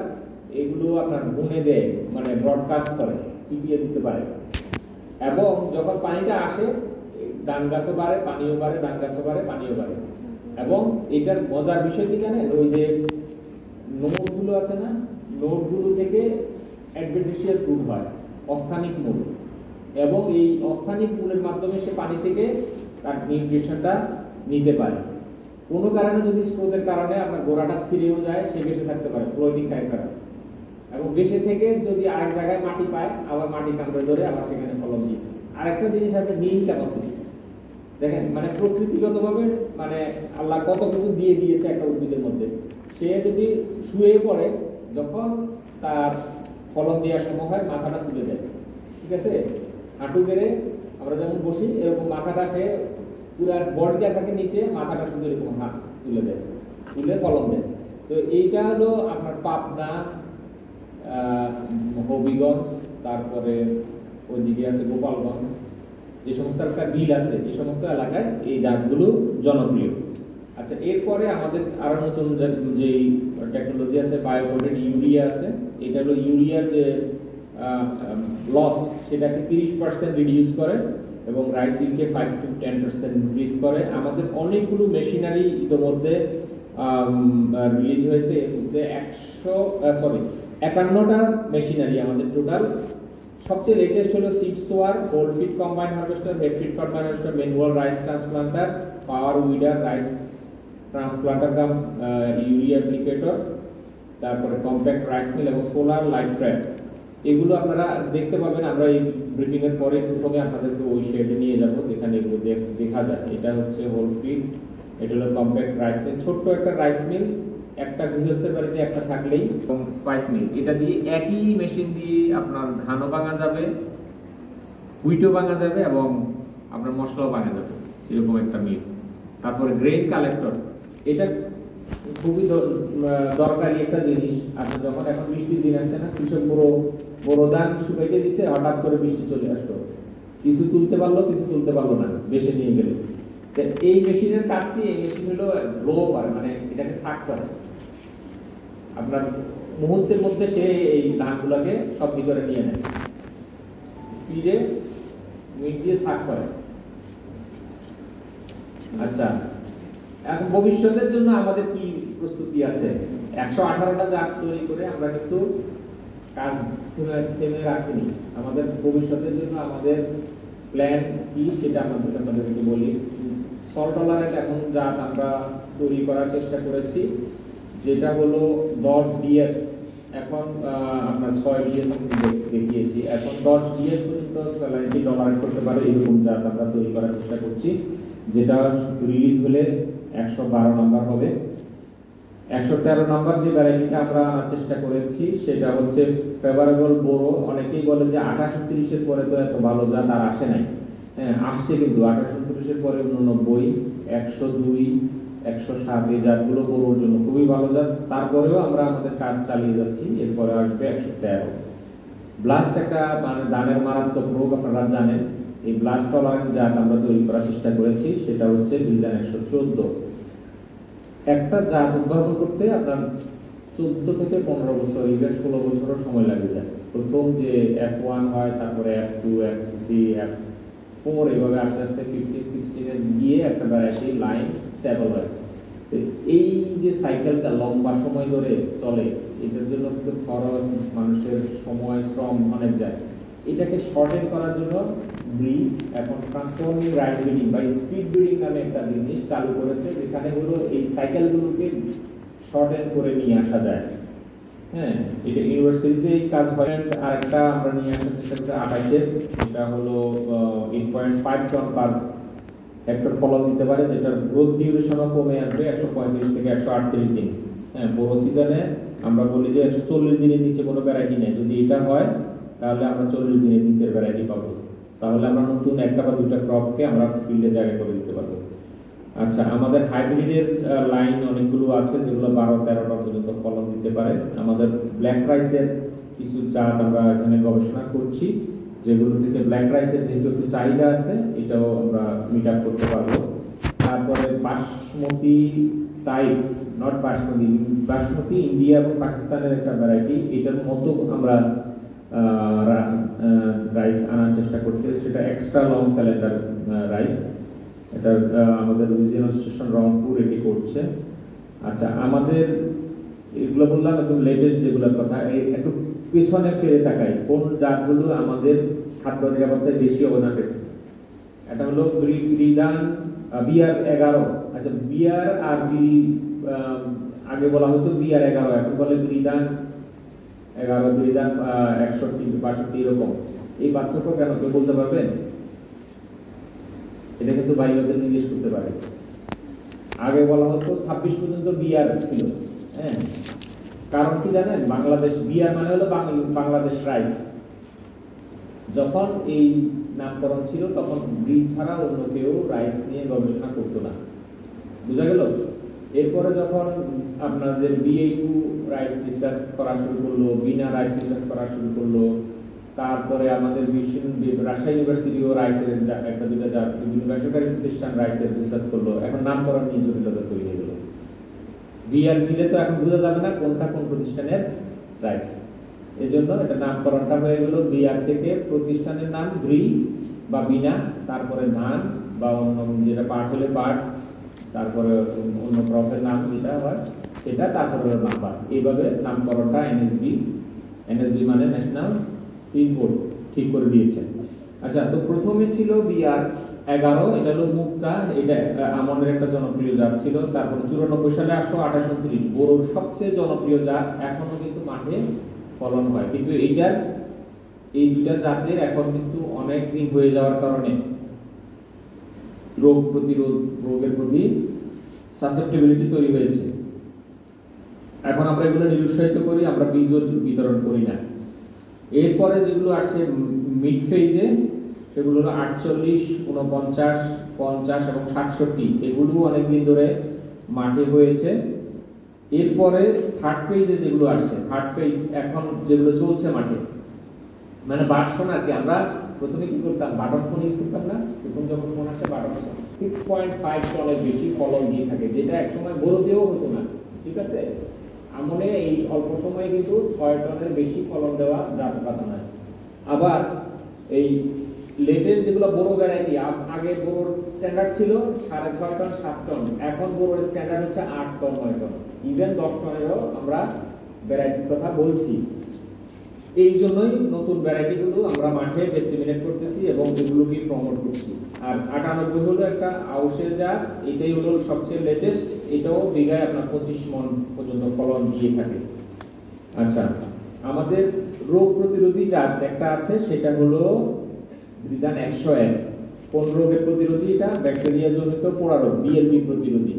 এগুলো আপনার বুনে দেয়, মানে ব্রডকাস্ট করে, টিপিয়ে দিতে পারে। এবং যখন পানিটা আসে ধান গাছও বাড়ে, পানিও বাড়ে, ধান গাছও বাড়ে, পানিও বাড়ে। এবং এটার মজার বিষয় কি জানেন? ওই যে নোটগুলো আছে না, নোটগুলো থেকে অ্যাডভেন্টিশিয়াস মূল হয়, অস্থানিক মূল। এবং এই অস্থানিক মূলের মাধ্যমে সে পানি থেকে তার নিউট্রিশনটা নিতে পারে। কোনো কারণে যদি স্রোতের কারণে আপনার গোড়াটা ছিঁড়েও যায়, সে বেঁচে থাকতে পারে, ফ্লোটিং ক্যারেক্টার আছে। এবং বেঁচে থেকে যদি আরেক জায়গায় মাটি পায়, আবার মাটি কামড়ে ধরে আবার সেখানে ফলন দিই। আরেকটা জিনিস আছে নিম ক্যাপাসিটি। দেখেন, মানে প্রকৃতিগতভাবে মানে আল্লাহ কত কিছু দিয়ে দিয়েছে একটা উদ্ভিদের মধ্যে। সে যদি শুয়ে পড়ে, যখন তার ফলন দেওয়ার সময় হয়, মাথাটা তুলে দেয়। ঠিক আছে, হাঁটু গেড়ে আমরা যেমন বসি, এরকম মাথাটা সে পুরো বডিটা থাকে নিচে, মাথাটা শুধু এরকম হাত তুলে দেয়, তুলে ফলন দেয়। তো এইটা হলো আপনার পাবনা, হবিগঞ্জ, তারপরে ওইদিকে আছে গোপালগঞ্জ, যে সমস্ত একটা বিল আছে, এই সমস্ত এলাকায় এই জাতগুলো জনপ্রিয়। আচ্ছা, এরপরে আমাদের আরো নতুন যে টেকনোলজি আছে, বায়োকোটেড ইউরিয়া আছে। এটা হলো ইউরিয়ার যে লস, সেটাকে 30% রিডিউস করে এবং রাইস ইলকে 5 to 10% ইনক্রিজ করে। আমাদের অনেকগুলো মেশিনারি ইতিমধ্যে রিলিজ হয়েছে। এর মধ্যে 51টা মেশিনারি আমাদের টোটাল। সবচেয়ে লেটেস্ট হলো seed sower, whole feed combine harvester, head feed combine harvester, manual rice transplanter, power weeder rice transplanter cum urea applicator, তারপরে কম্প্যাক্ট রাইস মিল এবং সোলার লাইট ট্র্যাপ। এগুলো আপনারা দেখতে পাবেন। আমরা এই ব্রিফিং এর পরে প্রথমে আপনাদেরকে ওই শেডে নিয়ে যাব, যেখানে এগুলো দেখা যায়। এটা হচ্ছে হোল ফিট, এটা হলো কম্প্যাক্ট রাইস মিল, ছোট্ট একটা রাইস মিল, একটা গৃহস্থের বাড়িতে একটা থাকলেই। এবং স্পাইস মিল, এটা দিয়ে একই মেশিন দিয়ে আপনার ধানও ভাঙা যাবে, হুইটও ভাঙা যাবে এবং আপনার মশলাও ভাঙা যাবে, এরকম একটা মিল। তারপরে গ্রেন কালেক্টর, এটা খুবই দরকারি একটা জিনিস। আপনি যখন এখন বৃষ্টির দিন আসছে না, কৃষক বড় ধান শুকাইতে দিচ্ছে, হঠাৎ করে বৃষ্টি চলে আসলো, কিছু তুলতে পারলো, কিছু তুলতে পারলো না, বেশি নিয়ে গেল। এই মেশিনের কাজ কি? এই মেশিন হলো রো করে, মানে এটাকে শাক করে। আপনার মুহূর্তের মধ্যে সে এই ধানগুলোকে সব ভিতরে নিয়ে নেয়, স্পিডে মিট দিয়ে শাক করে। আচ্ছা, এখন ভবিষ্যতের জন্য আমাদের কি প্রস্তুতি আছে? 118টা জাত তৈরি করে আমরা কিন্তু কাজ থেমে রাখিনি। আমাদের ভবিষ্যতের জন্য আমাদের প্ল্যান কি, সেটা আপনাদেরকে বলি। সল্ট টলারেন্ট এখন জাত আমরা তৈরি করার চেষ্টা করেছি, যেটা হলো 10 ডিএস। এখন আপনার 6 ডিএস দেখিয়েছি, এখন 10 ডিএস পর্যন্ত স্যালারিটি টলারেট করতে পারে এরকম জাত আমরা তৈরি করার চেষ্টা করছি, যেটা রিলিজ হলে 112 নাম্বার হবে। 113 নাম্বার যে ভ্যারাইটিটা আমরা আনার চেষ্টা করেছি সেটা হচ্ছে ফেভারেবল বোরো। অনেকেই বলে যে 28-30 এর পরে তো এত ভালো জাত আর আসে নাই। হ্যাঁ, আসছে কিন্তু 28-30 এর পরে 89, 102, 107 এই জাতগুলো বোরোর জন্য খুবই ভালো জাত। তারপরেও আমরা আমাদের কাজ চালিয়ে যাচ্ছি, এরপরে আসবে 113। ব্লাস্ট একটা মানে দানের মারাত্মক রোগ, আপনারা জানেন। এই ব্লাস্ট টলারেন্ট জাত আমরা তৈরি করার চেষ্টা করেছি, সেটা হচ্ছে বিলদান 114। একটা জাত উদ্ভাবন করতে আপনার 14 থেকে 15 বছর, ইভেন 16 বছরও সময় লাগে যায়। প্রথম যে F1 হয়, তারপরে F2, F3, F4 এইভাবে আস্তে আস্তে 15-16 এ গিয়ে একটা ভ্যারাইটি লাইন স্টেবল হয়। এই যে সাইকেলটা লম্বা সময় ধরে চলে, এটার জন্য কিন্তু খরচ, মানুষের সময়, শ্রম অনেক যায়। এটাকে শর্টেন করার জন্য ব্রিজ এখন ট্রান্সফর্মিং রাইস ব্রিডিং বা স্পিড ব্রিডিং নামে একটা জিনিস চালু করেছে, যেখানে হলো এই সাইকেলগুলোকে শর্টেন করে নিয়ে আসা যায়। হ্যাঁ, এটা ইউনিভার্সিটিতে কাজ হয়। আর একটা আমরা নিয়ে আসার চেষ্টা করছি 28-এর, এটা হলো 8.5 টন পার হেক্টর ফলন দিতে পারে, যেটার গ্রোথ ডিউরেশনও কমে আসবে 135 থেকে 138 দিন। হ্যাঁ, বড় সিজনে আমরা বলি যে 140 দিনের নিচে কোনো ভ্যারাইটি নেই। যদি এটা হয় তাহলে আমরা 40 দিনের নিচের ভ্যারাইটি পাবো, তাহলে আমরা নতুন একটা বা দুটা ক্রপকে আমরা ফিল্ডে জায়গা করে দিতে পারবো। আচ্ছা, আমাদের হাইব্রিডের লাইন অনেকগুলো আছে, যেগুলো 12-13 টন পর্যন্ত ফলন দিতে পারে। আমাদের ব্ল্যাক রাইসের কিছু জাত আমরা এখানে গবেষণা করছি, যেগুলো থেকে ব্ল্যাক রাইসের যেহেতু একটু চাহিদা আছে, এটাও আমরা মিট আপ করতে পারবো। তারপরে basmati type, not basmati, basmati India এবং পাকিস্তানের একটা ভ্যারাইটি, এটার মতো আমরা রাইস আনার চেষ্টা করছি, সেটা এক্সট্রা লং সিলিন্ডার রাইস। এটা আমাদের রিজিওনাল স্টেশন রংপুর এটি করছে। আচ্ছা, আমাদের এগুলো বললাম একদম লেটেস্ট যেগুলোর কথা। একটু পিছনে ফিরে তাকাই, কোন জাতগুলো আমাদের খাদ্য নিরাপত্তায় বেশি অবদান রেখেছে। এটা হলো বিধান BR11। আচ্ছা, বিআর আর বি আগে বলা হতো BR11, এখন বলে বিধান 11, বিধান 61, 62 এরকম। এই পার্থক্য কেন কেউ বলতে পারবেন? এটা কিন্তু বাইরেতে জিজ্ঞেস করতে পারে। আগে বলা হতো 26 পর্যন্ত বিআর ছিল। হ্যাঁ, কারণ কি জানেন? বাংলাদেশ বিআর মানে হলো বাংলাদেশ রাইস। যখন এই নামকরণ ছিল তখন ব্রিজ ছাড়া অন্য কেউ রাইস নিয়ে গবেষণা করতো না, বুঝা গেল? এরপরে যখন আপনাদের BAU রাইস রিসার্চ করা শুরু করলো, বিনা রাইস রিসার্চ করা শুরু করলো, তারপরে আমাদের রাজশাহী ইউনিভার্সিটিও রাইসের একটা দুটা বিভিন্ন বেসরকারি প্রতিষ্ঠান রাইসের রিসার্চ করলো। এখন নামকরণ নিয়ে জটিলতা তৈরি হয়ে গেল। বিআর দিলে তো এখন বোঝা যাবে না কোনটা কোন প্রতিষ্ঠানের রাইস। এই জন্য এটা নামকরণটা হয়ে গেল বিআর থেকে প্রতিষ্ঠানের নাম ব্রি বা বিনা, তারপরে ধান বা অন্য যেটা পাট হলে পাট, তারপরে অন্য ক্রপের নাম যেটা হয় সেটা, তারপরে নাম্বার। এইভাবে নামকরণটা এনএসবি মানে ন্যাশনাল সিড বোর্ড ঠিক করে দিয়েছে। আচ্ছা, তো প্রথমে ছিল BR11, এটা হলো মুক্তা, এটা আমাদের একটা জনপ্রিয় জাত ছিল। তারপর 94 সালে আসলো 28-29, বোরোর সবচেয়ে জনপ্রিয় জাত, এখনো কিন্তু মাঠে ফলন হয়। কিন্তু এই দুটা জাতের এখন কিন্তু অনেক দিন হয়ে যাওয়ার কারণে রোগের প্রতি সাসেপ্টেবিলিটি তৈরি হয়েছে। এখন আমরা এগুলো নিরুৎসাহিত করি, আমরা বীজও বিতরণ করি না। এরপরে যেগুলো আসছে মিড ফেজে, সেগুলো হলো 48, 49, 50 এবং 67, এগুলো অনেকদিন ধরে মাঠে হয়েছে। এরপরে থার্ড ফেজে যেগুলো আসছে, থার্ড ফেজ এখন যেগুলো চলছে মাঠে, মানে বাটফোন আর কি। আমরা প্রথমে কি করতাম? বাটন ফোন ইউজ করতাম না? প্রথম যখন ফোন আসে বাটন ফোন 6.5 টনের বেশি ফলন দিয়ে থাকে, যেটা একসময় বড়তেও হতো না। ঠিক আছে, আমনে এই অল্প সময়ে কিন্তু 6 টনের বেশি ফলন দেওয়া জাত কথা নয়। আবার এই লেটেস্ট যেগুলো বড় ভ্যারাইটি, আগে বড় স্ট্যান্ডার্ড ছিল 6.5 টন 7 টন, এখন বড় স্ট্যান্ডার্ড হচ্ছে 8 টন 9 টন, ইভেন 10 টনেরও আমরা ভ্যারাইটির কথা বলছি। এই জন্যই নতুন ভ্যারাইটিগুলো আমরা মাঠে ডিসেমিনেট করতেছি এবং এগুলোকে প্রমোট করছি। আর 98 হলো একটা আউশের জাত, এটাই হলো সবচেয়ে লেটেস্ট, এটাও বিঘায় আপনার 25 মণ পর্যন্ত ফলন দিয়ে থাকে। আচ্ছা, আমাদের রোগ প্রতিরোধী জাত একটা আছে, সেটা হলো বিধান 101। কোন রোগের প্রতিরোধী? এটা ব্যাকটেরিয়া জনিত পোড়া রোগ, বিএলবি প্রতিরোধী।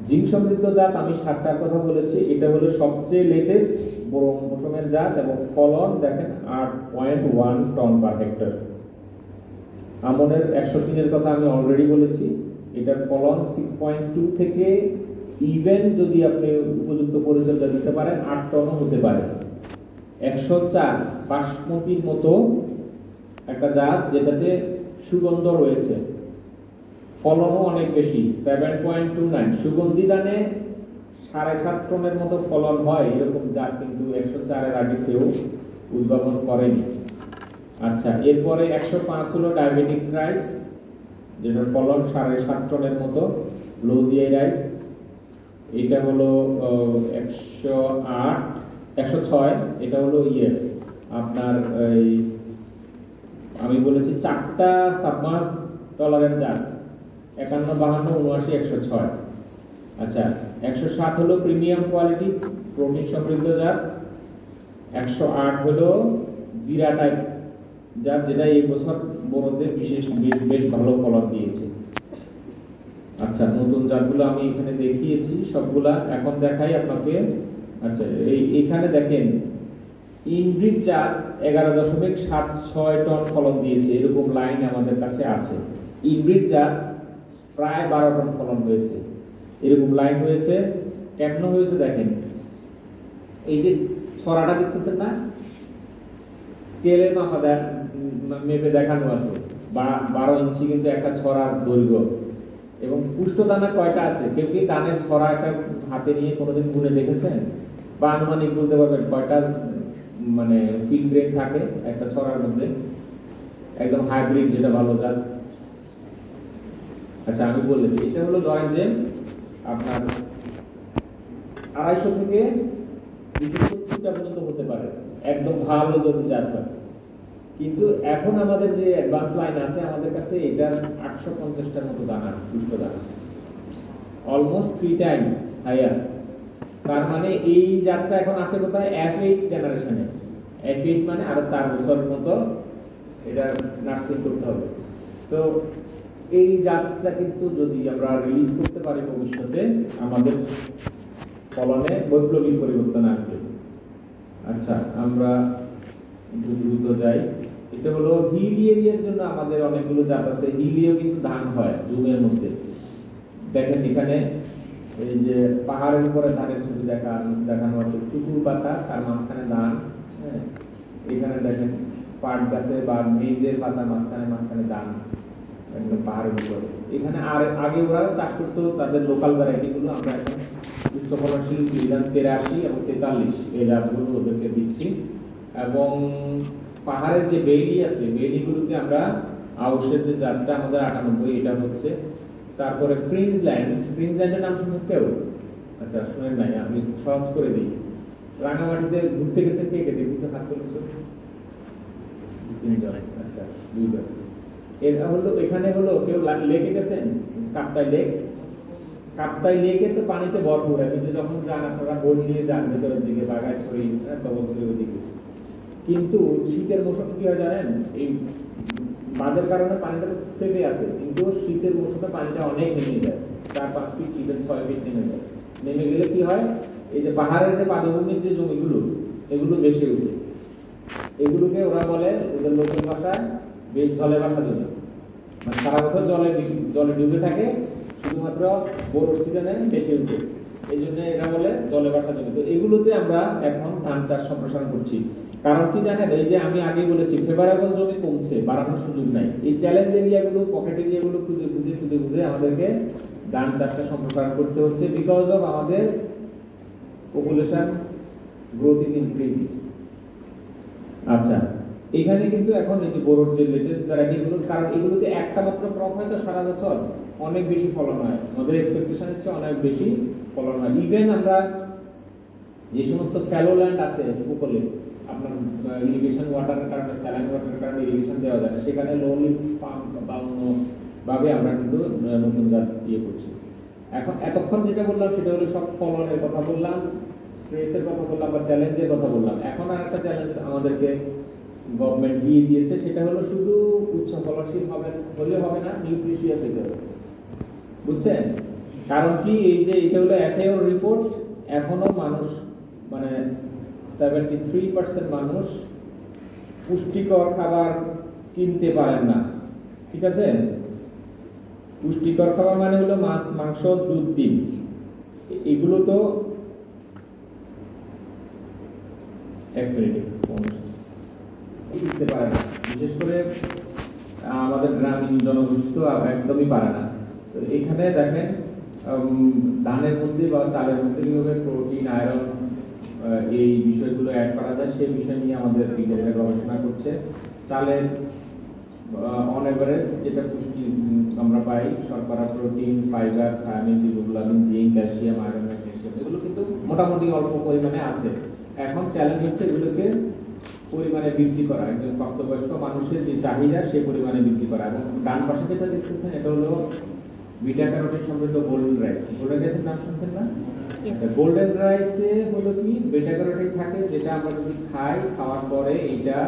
জিঙ্ক সমৃদ্ধ জাত আমি 7টার কথা বলেছি, এটা হলো সবচেয়ে লেটেস্ট বড় মৌসুমের জাত এবং ফলন দেখেন 8.1 টন পার হেক্টর। আমনের 103 এর কথা আমি অলরেডি বলেছি, এটার ফলন 6.2 থেকে ইভেন যদি আপনি উপযুক্ত পরিচর্যা দিতে পারেন 8 টনও হতে পারে। 104 বাসমতির মতো একটা জাত যেটাতে সুগন্ধ রয়েছে, ফলনও অনেক বেশি 7.29। সুগন্ধি দানে 7.5 টনের মতো ফলন হয় এরকম জাত কিন্তু 104 এর আগে কেউ উদ্ভাবন করেনি। আচ্ছা, এরপরে 105 হলো ডায়াবেটিক রাইস, যেটার ফলন 7.5 টনের মতো। লোজিয়াই রাইস, এটা হলো 108 106, এটা হলো আপনার এই আমি বলেছি 4টা সাবমার্স টলারেন্ট জাত, 51, 52, 79, 106। আচ্ছা, 107 হলো প্রিমিয়াম কোয়ালিটি প্রোটিন সমৃদ্ধ জাত। 108 হলো জিরা টাইপ জাত, যেটা এই বছর বড়দের বেশ ভালো ফলন দিয়েছে। আচ্ছা, নতুন জাতগুলো আমি এখানে দেখিয়েছি সবগুলা, এখন দেখাই আপনাকে। আচ্ছা, এইখানে দেখেন ইনব্রিড জাত 11.76 টন ফলন দিয়েছে, এরকম লাইন আমাদের কাছে আছে। ইনব্রিড জাত প্রায় 12 টন ফলন হয়েছে, এরকম লাইন হয়েছে। কেমন হয়েছে দেখেন, এই যে ছড়াটা দেখতেছেন না, স্কেলে মেপে দেখানো আছে 12 ইঞ্চি কিন্তু একটা ছড়ার দৈর্ঘ্য। এবং পুষ্ট দানা কয়টা আছে? কেউ কি দানের ছড়া একটা হাতে নিয়ে কোনোদিন গুনে দেখেছেন? বা আনুমানিক বলতে পারবেন কয়টা মানে ফিল গ্রেন থাকে একটা ছড়ার মধ্যে? একদম হাইব্রিড যেটা ভালো জাত। আচ্ছা, আমি বলেছি এটা হলো ধরেন যে আপনার 250 থেকে 270টা পর্যন্ত হতে পারে একদম ভালো যদি জাত হয়। কিন্তু এখন আমাদের যে অ্যাডভান্স লাইন আছে আমাদের কাছে, এটার 850টার মতো দানা, পুষ্ট দানা, অলমোস্ট 3 টাইম হাইয়ার। তার মানে এই জাতটা এখন আছে কোথায়? F8 জেনারেশনে। F8 মানে আরো 4 বছরের মতো এটা নার্সিং করতে হবে। তো এই জাতটা কিন্তু যদি আমরা রিলিজ করতে পারি ভবিষ্যতে, আমাদের ফলনে বৈপ্লবিক পরিবর্তন আসবে। আচ্ছা, আমরা দ্রুত যাই। এটা হলো হিল এরিয়ার জন্য আমাদের অনেকগুলো জাত আছে। হিলিও কিন্তু ধান হয় জুমের মধ্যে। দেখেন এখানে এই যে পাহাড়ের উপরে ধানের ছবি দেখানো আছে, চুকুর পাতা, তার মাঝখানে ধান। হ্যাঁ, এখানে দেখেন পাট গাছে বা মেজের পাতা মাঝখানে ধান, একদম পাহাড়ের উপরে। এখানে আর আগে ওরা চাষ করতো তাদের লোকাল ভ্যারাইটি গুলো, আমরা এখন উচ্চ ফলনশীল 83 এবং 43 এই জাতগুলো ওদেরকে দিচ্ছি। এবং পাহাড়ের যে বেলি আছে, বেলিগুলোতে আমরা আউশের যে জাতটা আমাদের 98, এটা হচ্ছে। তারপরে ফ্রিঞ্জল্যান্ডের নাম শুনতে কেউ? আচ্ছা, শুনেন নাই, আমি সহজ করে দিই। রাঙামাটিতে ঘুরতে গেছেন কে কে? দেখুন তো, হাত তুলুন। আচ্ছা, 2 জন। এটা হলো এখানে হলো কেউ লেকে গেছেন? কাপ্তাই লেকে তো পানিতে ভরপুর, কিন্তু যখন যান আপনারা বোট নিয়ে যান ভেতরের দিকে, বাগাইছড়ি, তবলপুরের দিকে। কিন্তু শীতের মৌসুম কি হয় জানেন? এই বাঁধের কারণে পানিটা থেমে আছে, কিন্তু শীতের মৌসুমে পানিটা অনেক নেমে যায়, 4-5 ফিট, 6 ফিট নেমে যায়। নেমে গেলে কি হয়? এই যে পাহাড়ের যে পাদভূমির যে জমিগুলো, এগুলো বেশি উঠে। এগুলোকে ওরা বলে ওদের লোকের ভাষায় জলে ভাষা জমি। মানে সারা বছর জলে ডুবে থাকে, শুধুমাত্র বড় সিজনে বেশি উঠে, এই জন্য এরা বলে জলে ভাষা জমি। তো এগুলোতে আমরা এখন ধান চাষ সম্প্রসারণ করছি। কারণ কি জানেন, এই যে আমি আগে বলেছি ফেভারেবল জমি কমছে, বাড়ানোর সুযোগ নাই। এই চ্যালেঞ্জ এরিয়াগুলো, পকেট এরিয়াগুলো খুঁজে আমাদেরকে ধান চাষটা সম্প্রসারণ করতে হচ্ছে, বিকজ অফ আমাদের পপুলেশন গ্রোথ ইজ ইনক্রিজিং। আচ্ছা, এখানে কিন্তু এখন এই যে বড়োর যে লেটেস্ট ভ্যারাইটিগুলো, কারণ এগুলোতে একটা মাত্র ক্রপ হয় তো সারা বছর, অনেক বেশি ফলন হয়, আমাদের এক্সপেকটেশনের চেয়ে অনেক বেশি ফলন হয়। ইভেন আমরা যে সমস্ত ফ্যালো ল্যান্ড আছে উপকূলে, আপনার ইরিগেশন ওয়াটারের কারণে, স্যালাইন ওয়াটারের কারণে ইরিগেশন দেওয়া যায়, সেখানে লো লিফট পাম্প বা অন্যভাবে আমরা কিন্তু নতুন জাত ইয়ে করছি। এখন এতক্ষণ যেটা বললাম সেটা হলো সব ফলনের কথা বললাম, স্ট্রেসের কথা বললাম বা চ্যালেঞ্জের কথা বললাম। এখন আর একটা চ্যালেঞ্জ আমাদেরকে গভর্নমেন্ট দিয়ে দিয়েছে, সেটা হলো শুধু উচ্চ ফলনশীল হলে হবে না, নিউট্রিশিয়াস হতে হবে। বুঝছেন? কারণ কি, এই যে এটা হলো FAO রিপোর্ট, এখনো মানুষ মানে 73% মানুষ পুষ্টিকর খাবার কিনতে পারেন না। ঠিক আছে? পুষ্টিকর খাবার মানে হলো মাছ, মাংস, দুধ, ডিম, এগুলো তো কিনতে পারে না। বিশেষ করে আমাদের গ্রামীণ জনগোষ্ঠী তো একদমই পারে না। তো এখানে দেখেন ধানের মধ্যে বা চালের মধ্যে কিভাবে প্রোটিন, আয়রন এই বিষয়গুলো অ্যাড করা যায় সেই বিষয় নিয়ে আমাদের বিজ্ঞানীরা গবেষণা করছে। চালের অন এভারেজ যেটা পুষ্টি আমরা পাই, শর্করা, protein, fibre, thymine, riboflavin, zinc, calcium, iron, magnesium, এগুলো কিন্তু মোটামুটি অল্প পরিমাণে আছে। এখন চ্যালেঞ্জ হচ্ছে এগুলোকে পরিমাণে বৃদ্ধি করা, একজন প্রাপ্তবয়স্ক মানুষের যে চাহিদা সেই পরিমাণে বৃদ্ধি করা। এবং ডান পাশে যেটা দেখতেছেন এটা হলো বিটা ক্যারোটিন সমৃদ্ধ গোল্ডেন রাইস। গোল্ডেন রাইসের নাম শুনছেন না? গোল্ডেন রাইসে হলো কি বিটা ক্যারোটিন থাকে, যেটা আমরা যদি খাই, খাওয়ার পরে এটা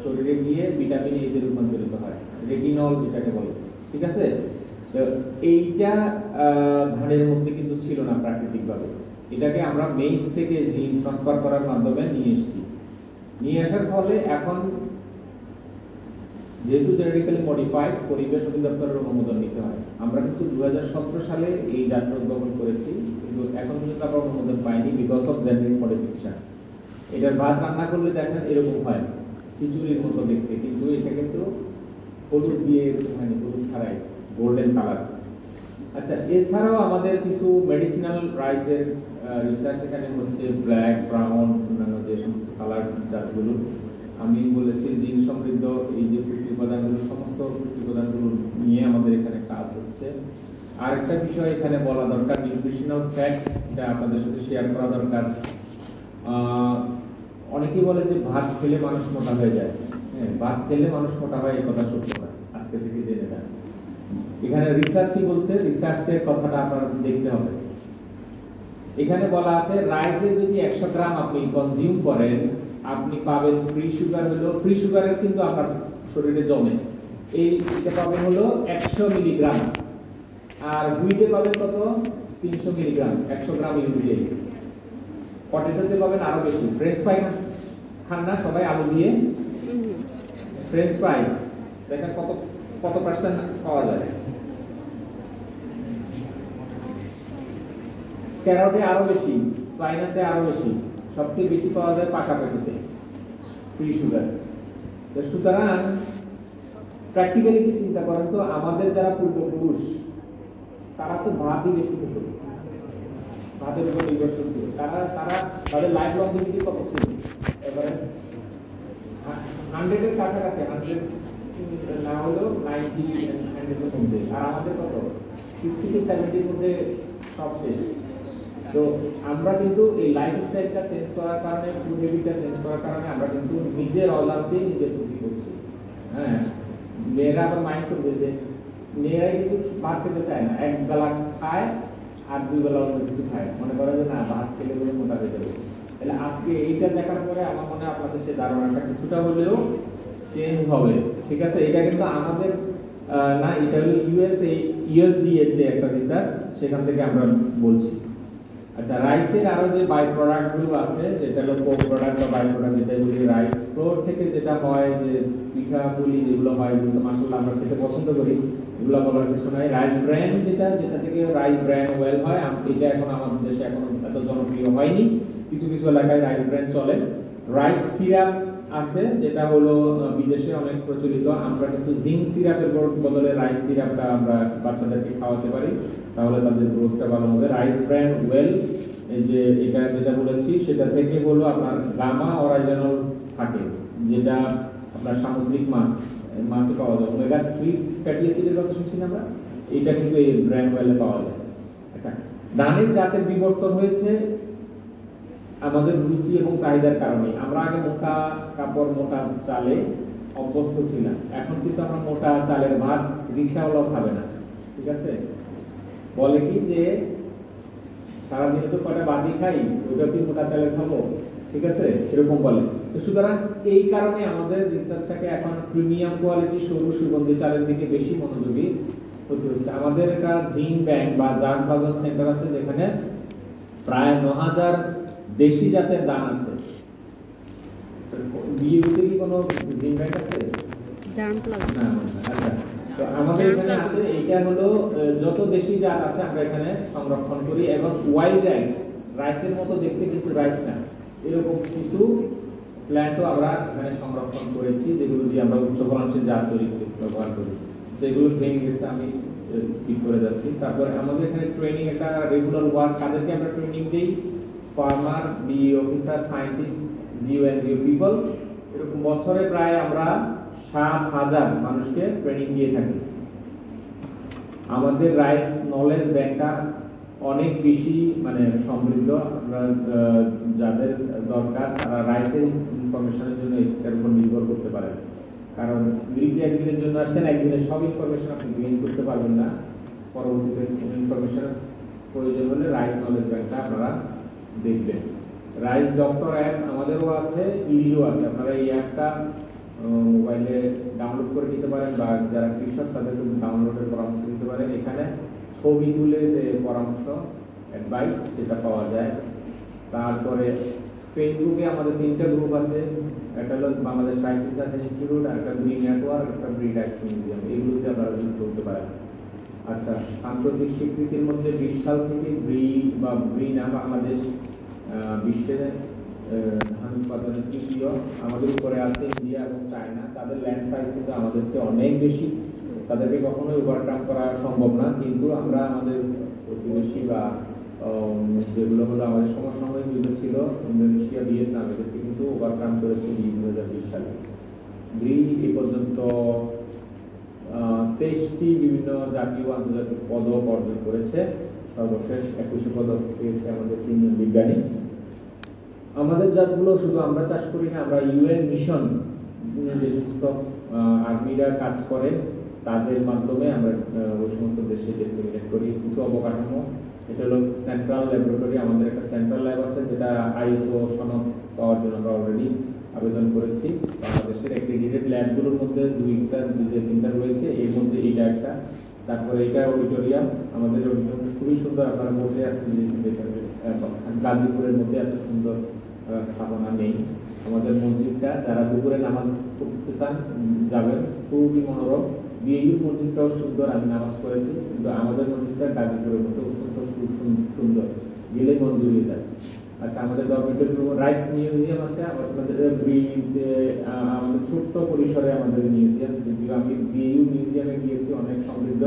শরীরে গিয়ে ভিটামিন এ তে রূপান্তরিত হয়, রেটিনল যেটাকে বলে। ঠিক আছে? তো এইটা ধানের মধ্যে কিন্তু ছিল না প্রাকৃতিকভাবে। এটাকে আমরা মেইজ থেকে জিন ট্রান্সফার করার মাধ্যমে নিয়ে এসেছি। নিয়ে আসার ফলে এখন যেহেতু জেনেটিক্যালি মডিফাইড, পরিবেশ অধিদপ্তরের অনুমোদন নিতে হয়। আমরা কিন্তু 2017 সালে এই জাতটা উদ্ভাবন করেছি, কিন্তু এখন পর্যন্ত আমরা অনুমোদন পাইনি বিকজ অফ জেনেটিক মডিফিকেশন। এটার ভাত রান্না করলে দেখেন এরকম হয়, খিচুড়ির মতো দেখতে, কিন্তু এটা কিন্তু হলুদ দিয়ে, মানে হলুদ ছাড়াই গোল্ডেন কালার। আচ্ছা, এছাড়াও আমাদের কিছু মেডিসিনাল রাইসের রিসার্চ এখানে হচ্ছে, ব্ল্যাক, ব্রাউন, অন্যান্য যে সমস্ত কালার জাতগুলো আমি বলেছি, জিন সমৃদ্ধ এই যে পুষ্টি উপাদানগুলো, সমস্ত পুষ্টি উপাদানগুলো নিয়ে আমাদের এখানে কাজ হচ্ছে। আরেকটা বিষয় এখানে বলা দরকার, নিউট্রিশনাল ফ্যাক্ট, এটা আপনাদের সাথে শেয়ার করা দরকার। অনেকেই বলে যে ভাত খেলে মানুষ মোটা হয়ে যায়। হ্যাঁ, ভাত খেলে মানুষ মোটা হয়, এই কথা সত্য না, আজকে থেকে জেনে নেন। এখানে রিসার্চ কি বলছে, রিসার্চের কথাটা আপনারা দেখতে হবে। এখানে বলা আছে রাইসে যদি 100 গ্রাম আপনি কনজিউম করেন, আপনি পাবেন ফ্রি সুগার, হলো ফ্রি সুগারের কিন্তু আপনার শরীরে জমে, এইটা পাবেন হলো 100 মিলিগ্রাম। আর হুইটে পাবেন কত? 300 মিলিগ্রাম 100 গ্রাম ইউরিয়া। পটেটোতে পাবেন আরো বেশি। ফ্রেঞ্চ ফ্রাই খান না সবাই আলু দিয়ে? ফ্রেঞ্চ ফ্রাই দেখেন কত কত পার্সেন্ট পাওয়া যায়। ক্যারটে আরো বেশি, স্পাইনাসে আরো বেশি, সবচেয়ে বেশি পাওয়া যায় পাকা পেঁপেতে ফ্রি সুগার। তো সুতরাং প্র্যাকটিক্যালি কি চিন্তা করেন তো, আমাদের যারা পূর্বপুরুষ তারা তো ভাতই বেশি খেত, ভাতের উপর নির্ভরশীল ছিল। তাদের লাইফ লংজিভিটি কত ছিল? এবারে 100 এর কাছাকাছি, 100 না হলেও 90 100 এর মধ্যে। আর আমাদের কত? 60 to 70 এর মধ্যে সব শেষ। তো আমরা কিন্তু এই লাইফস্টাইলটা চেঞ্জ করার কারণে, ফুড হ্যাবিটটা চেঞ্জ করার কারণে আমরা কিন্তু নিজের অজান্তেই নিজের ক্ষতি করছি। হ্যাঁ, মেয়েরা আবার মাইন্ড করবে যে মেয়েরাই কিন্তু ভাত খেতে চায় না, এক বেলা খায় আর 2 বেলা অন্য কিছু খায়, মনে করে যে না ভাত খেলে বলে মোটা হয়ে যাবে। তাহলে আজকে এইটা দেখার পরে আমার মনে হয় আপনাদের সেই ধারণাটা কিছুটা হলেও চেঞ্জ হবে। ঠিক আছে? এটা কিন্তু আমাদের না, এটা হলো USDA এর যে একটা রিসার্চ, সেখান থেকে আমরা বলছি। আচ্ছা, রাইসের আরো যে বাই প্রোডাক্ট গুলো আছে, যেটা হলো কো প্রোডাক্ট বা বাই প্রোডাক্ট, যেটা বলি রাইস ফ্লোর থেকে যেটা হয়, যে পিঠা পুলি যেগুলো হয়, যেগুলো মাশাআল্লাহ আমরা খেতে পছন্দ করি, এগুলো বলার কিছু নাই। রাইস ব্র্যান যেটা থেকে রাইস ব্র্যান ওয়েল হয়, এটা এখন আমাদের দেশে এখনো এত জনপ্রিয় হয়নি, কিছু কিছু এলাকায় রাইস ব্র্যান চলে। রাইস সিরাপ আছে, যেটা হলো বিদেশে অনেক প্রচলিত। আমরা কিন্তু জিঙ্ক সিরাপের বদলে রাইস সিরাপটা আমরা বাচ্চাদেরকে খাওয়াতে পারি, তাহলে তাদের গ্রোথটা ভালো হবে। রাইস ব্র্যান ওয়েল, এই যে এটা যেটা বলেছি, সেটা থেকে হলো আপনার গামা অরাইজেনল থাকে, যেটা আপনার সামুদ্রিক মাছে পাওয়া যায়। ওমেগা 3 ফ্যাটি অ্যাসিডের কথা শুনছি না আমরা, এটা কিন্তু এই ব্র্যান ওয়েলে পাওয়া যায়। আচ্ছা, ধানের জাতের বিবর্তন হয়েছে, আমাদের রুচি এবং চাহিদার কারণে। আমরা আগে মোটা কাপড় মোটা চালে অভ্যস্ত ছিলাম, এখন কিন্তু আমরা মোটা চালের ভাত রিক্সাওয়ালাও খাবে না, ঠিক আছে? বলে কি যে সারাদিনে তো কটা বাতি খাই, ওইটা কি মোটা চালের খাবো, ঠিক আছে, সেরকম বলে। তো সুতরাং এই কারণে আমাদের রিসার্চটাকে এখন প্রিমিয়াম কোয়ালিটি সরু সুগন্ধি চালের দিকে বেশি মনোযোগী হতে হচ্ছে। আমাদের একটা জিন ব্যাংক বা জার্মপ্লাজম সেন্টার আছে, যেখানে প্রায় ৯,০০০ দেশি জাতের ধান আছে। বিএতে কি কোনো জিন ব্যাংক আছে? জার্মপ্লাজম না, আচ্ছা। তো আমাদের এখানে আছে, এটা হলো যত দেশি জাত আছে আমরা এখানে সংরক্ষণ করি, এবং ওয়াইল্ড রাইস, রাইসের মতো দেখতে কিন্তু রাইস না, এরকম কিছু প্ল্যান্টও আমরা এখানে সংরক্ষণ করেছি, যেগুলো দিয়ে আমরা উচ্চ ফলনশীল জাত তৈরি করতে ব্যবহার করি। সেগুলো ট্রেনিং গেছে, আমি স্কিপ করে যাচ্ছি। তারপরে আমাদের এখানে ট্রেনিং একটা রেগুলার ওয়ার্ক, তাদেরকে আমরা ট্রেনিং দিই, farmer, B officer, scientist, GO NGO people, এরকম বছরে প্রায় আমরা ৭,০০০ মানুষকে ট্রেনিং দিয়ে থাকি। আমাদের রাইস নলেজ ব্যাংকটা অনেক বেশি মানে সমৃদ্ধ। আমরা যাদের দরকার তারা রাইসের ইনফরমেশনের জন্য এটার উপর নির্ভর করতে পারেন, কারণ গ্রিক একদিনের জন্য আসেন, একদিনে সব ইনফরমেশন আপনি গেইন করতে পারবেন না। পরবর্তীতে ইনফরমেশন প্রয়োজন হলে রাইস নলেজ ব্যাংকটা আপনারা দেখবেন। রাইস ডক্টর অ্যাপ আমাদেরও আছে, ইলিও আছে। আপনারা এই অ্যাপটা মোবাইলে ডাউনলোড করে নিতে পারেন, বা যারা কৃষক তাদেরকে ডাউনলোডের পরামর্শ দিতে পারেন। এখানে ছবি তুলে যে পরামর্শ অ্যাডভাইস সেটা পাওয়া যায়। তারপরে ফেসবুকে আমাদের 3টা গ্রুপ আছে, একটা হলো বাংলাদেশ রাইস রিসার্চ ইনস্টিটিউট, একটা গ্রিন নেটওয়ার্ক, একটা ব্রিড রাইস মিউজিয়াম, এগুলোতে আপনারা যুক্ত হতে পারেন। আচ্ছা, সাম্প্রতিক স্বীকৃতির মধ্যে 20 সাল থেকে ব্রিনা বাংলাদেশ বিশ্বের ধান উৎপাদনের তৃতীয়। আমাদের উপরে আছে ইন্ডিয়া এবং চায়না, তাদের ল্যান্ড সাইজ কিন্তু আমাদের চেয়ে অনেক বেশি, তাদেরকে কখনোই ওভারকাম করা সম্ভব না। কিন্তু আমরা আমাদের প্রতিবেশী বা যেগুলো হলো আমাদের সমসাময়িক যেগুলো ছিল, ইন্দোনেশিয়া, ভিয়েতনাম, এদেরকে কিন্তু ওভারকাম করেছে 2020 সালে। ব্রিড এ পর্যন্ত 23টি বিভিন্ন জাতীয় আন্তর্জাতিক পদক অর্জন করেছে। সর্বশেষ 21 পদক পেয়েছে আমাদের 3 জন বিজ্ঞানী। আমাদের জাতগুলো শুধু আমরা চাষ করি না, আমরা ইউএন মিশন যে সমস্ত আর্মিরা কাজ করে তাদের মাধ্যমে আমরা ওই সমস্ত দেশে ডিসট্রিবিউট করি। কিছু অবকাঠামো, এটা হলো সেন্ট্রাল ল্যাবরেটরি, আমাদের একটা সেন্ট্রাল ল্যাব আছে যেটা আইএসও সনদ পাওয়ার জন্য আমরা অলরেডি আবেদন করেছি। বাংলাদেশের অ্যাক্রেডিটেড ল্যাবগুলোর মধ্যে 2-3টা রয়েছে, এর মধ্যে এটা একটা। তারপরে এটা অডিটোরিয়াম, আমাদের অডিটোরিয়াম খুবই সুন্দর, আপনারা বসে আছেন গাজীপুরের মধ্যে এত সুন্দর স্থাপনা নেই। আমাদের মসজিদটা, যারা দুপুরে নামাজ পড়তে চান যাবেন, খুবই মনোরম। বিএইউ মসজিদটাও সুন্দর, আমি নামাজ পড়েছি, কিন্তু আমাদের মসজিদটা গাজীপুরের মতো অত্যন্ত সুন্দর, গেলে মন জুড়িয়ে যায়। আচ্ছা, আমাদের রাইস মিউজিয়াম আছে, আমাদের আমাদের ছোট্ট পরিসরে আমাদের মিউজিয়াম, যদিও আমি বিএইউ মিউজিয়ামে গিয়েছি, অনেক সমৃদ্ধ।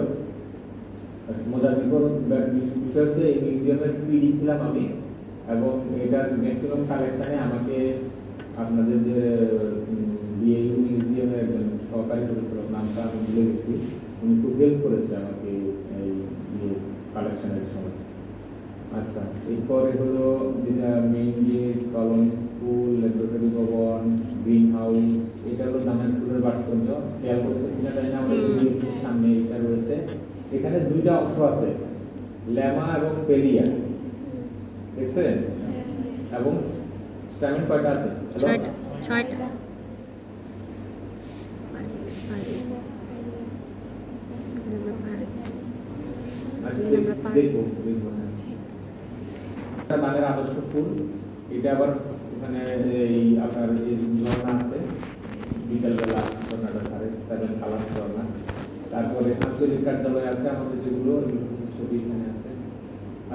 মজার বিষয় হচ্ছে এই মিউজিয়ামের পিডি ছিলাম আমি, এবং এটার ম্যাক্সিমাম কালেকশনে আমাকে আপনাদের যে বিএইউ মিউজিয়ামের একজন সহকারী পরিচালক, নামটা আমি ভুলে গেছি, উনি খুব হেল্প করেছে আমাকে এই কালেকশনের সময়। আচ্ছা, এরপরে হলো মেইন যে কলোনি, স্কুল, ল্যাবরেটরি ভবন, গ্রিন হাউস, এটা হলো জামালপুরের ভাস্কর্য। খেয়াল করেছে কিনা জানি না, আমাদের সামনে এটা রয়েছে। এখানে 2টা অংশ আছে, ল্যামা এবং পেলিয়া, দেখছেন? এবং স্ট্যামিন কয়টা আছে? 6টা। দেখবো ধানের আদর্শ ফুল, এটা আবার এখানে এই আপনার এই ঝর্ণা আছে, বিকালবেলা ঝর্ণাটা ধারে 7 কালার ঝর্ণা। তারপরে আঞ্চলিক কার্যালয় আছে আমাদের, যেগুলো ছবি এখানে আছে।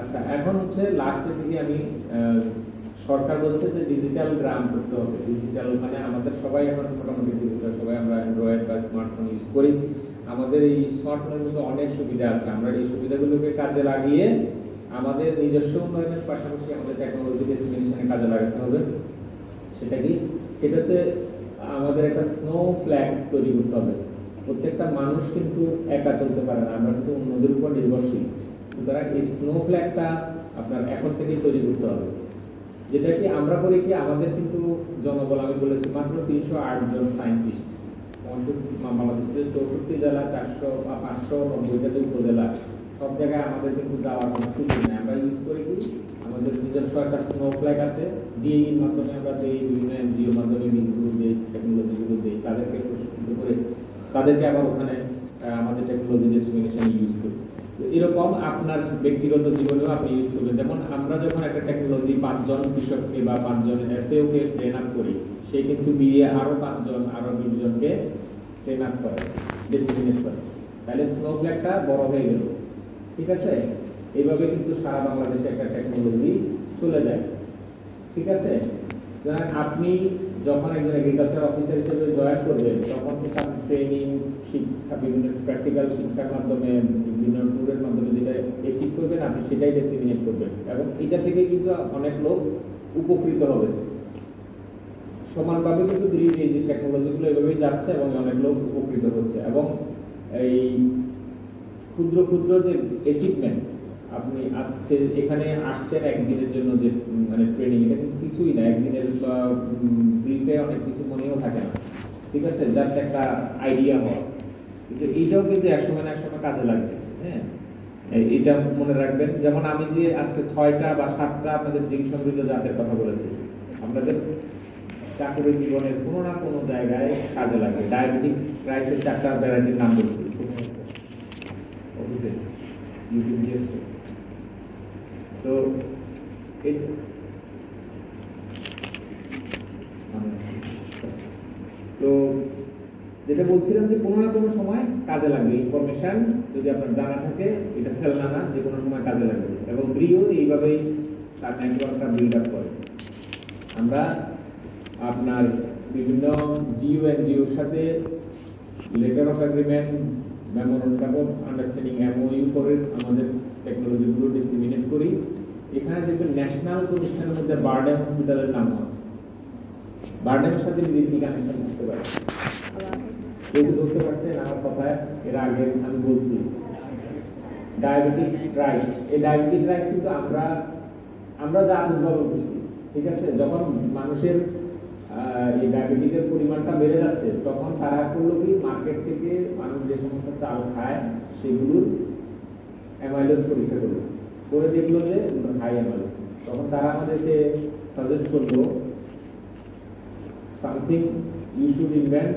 আচ্ছা, এখন হচ্ছে লাস্টের দিকে আমি সরকার বলছে যে ডিজিটাল গ্রাম করতে হবে। ডিজিটাল মানে আমাদের সবাই এখন মোটামুটি ডিজিটাল, সবাই আমরা অ্যান্ড্রয়েড বা স্মার্টফোন ইউজ করি। আমাদের এই স্মার্টফোনের মধ্যে অনেক সুবিধা আছে, আমরা এই সুবিধাগুলোকে কাজে লাগিয়ে আমাদের নিজস্ব উন্নয়নের পাশাপাশি আমাদের টেকনোলজি ডিসিমিনেশনে কাজে লাগাতে হবে। সেটা কি? সেটা হচ্ছে আমাদের একটা স্নো ফ্ল্যাগ তৈরি করতে হবে। প্রত্যেকটা মানুষ কিন্তু একা চলতে পারে না, আমরা কিন্তু অন্যদের উপর নির্ভরশীল। সুতরাং এই স্নো ফ্ল্যাগটা আপনার এখন থেকেই তৈরি করতে হবে, যেটা কি আমরা করি কি, আমাদের কিন্তু জনবল আমি বলেছি মাত্র 308 জন সায়েন্টিস্ট, বাংলাদেশের 64 জেলা, 590টা উপজেলা, সব জায়গায় আমাদের কিন্তু যাওয়ার কোনো সুযোগ নেই। আমরা ইউজ করি কি, আমাদের নিজস্ব একটা স্নোফ্ল্যাগ আছে, ডিএইর মাধ্যমে আমরা দিই, বিভিন্ন এনজিওর মাধ্যমে বীজগুলো দিই, টেকনোলজিগুলো দিই, তাদেরকে প্রশিক্ষিত করে তাদেরকে আবার ওখানে আমাদের টেকনোলজি ডিসক্রিমিনেশন ইউজ করি। তো এরকম আপনার ব্যক্তিগত জীবনেও আপনি ইউজ করবেন। যেমন আমরা যখন একটা টেকনোলজি 5 জন কৃষককে বা 5 জন এসএওকে ট্রেন আপ করি, সে কিন্তু বিয়ে আরো 5 জন আরো 20 জনকে ট্রেন আপ করে, ডিসক্রিমিনেট করে, তাহলে স্নোফ্ল্যাগটা বড় হয়ে গেল। ঠিক আছে, এইভাবে কিন্তু সারা বাংলাদেশে একটা টেকনোলজি চলে যায়। ঠিক আছে, আপনি যখন একজন এগ্রিকালচার অফিসার হিসেবে জয়েন করবেন, তখন কিন্তু আপনি ট্রেনিং, শিক্ষা, বিভিন্ন প্র্যাকটিক্যাল শিক্ষার মাধ্যমে, বিভিন্ন ট্যুরের মাধ্যমে যেটা অ্যাচিভ করবেন, আপনি সেটাই ডিসিমিনেট করবেন, এবং এটা থেকে কিন্তু অনেক লোক উপকৃত হবে। সমানভাবে কিন্তু এই যে টেকনোলজিগুলো এভাবেই যাচ্ছে এবং অনেক লোক উপকৃত হচ্ছে। এবং এই ক্ষুদ্র ক্ষুদ্র যে অ্যাচিভমেন্ট, আপনি আজকে এখানে আসছেন একদিনের জন্য, যে মানে ট্রেনিং, এটা কিন্তু কিছুই না, একদিনের ব্রিফে অনেক কিছু মনেও থাকে না। ঠিক আছে, জাস্ট একটা আইডিয়া হওয়া, কিন্তু এইটাও কিন্তু একসময় না একসময় কাজে লাগবে। হ্যাঁ, এটা মনে রাখবেন। যেমন আমি যে আজকে 6টা বা 7টা আপনাদের জিন সমৃদ্ধ জাতের কথা বলেছি, আপনাদের চাকরি জীবনের কোনো না কোনো জায়গায় কাজে লাগবে। ডায়াবেটিক রাইসের 4টা ভ্যারাইটির নাম বলছি, অফিসে ইউটিউব দিয়েছে। তো তো যেটা বলছিলাম যে কোনো না কোনো সময় কাজে লাগবে। ইনফরমেশন যদি আপনার জানা থাকে, এটা ফেলনা না, যে কোনো সময় কাজে লাগবে। এবং ব্রিও এইভাবেই তার নেটওয়ার্কটা বিল্ড আপ করে। আমরা আপনার বিভিন্ন জিও এনজিওর সাথে letter of agreement, memorandum of understanding, MoU করে আমাদের টেকনোলজিগুলো ডিসিমিনেট করি। এখানে দেখবেন ন্যাশনাল প্রতিষ্ঠানের মধ্যে বারডেম হসপিটালের নাম আছে। বারডেমের সাথে কি কানেকশন করতে পারে? কেউ ধরতে পারছেন আমার কথায়? এর আগে আমি বলছি ডায়াবেটিক রাইস। এই ডায়াবেটিক রাইস কিন্তু আমরা যা উদ্ভাবন করছি। ঠিক আছে, যখন মানুষের এই ডায়াবেটিকের পরিমাণটা বেড়ে যাচ্ছে, তখন তারা করলো কি, মার্কেট থেকে মানুষ যে সমস্ত চাল খায় সেগুলোর অ্যামাইলোজ পরীক্ষা করলো, করে দেখলো যে হাই অ্যামাইলোজ। তখন তারা আমাদেরকে সাজেস্ট করলো সামথিং ইউ শুড ইনভেন্ট,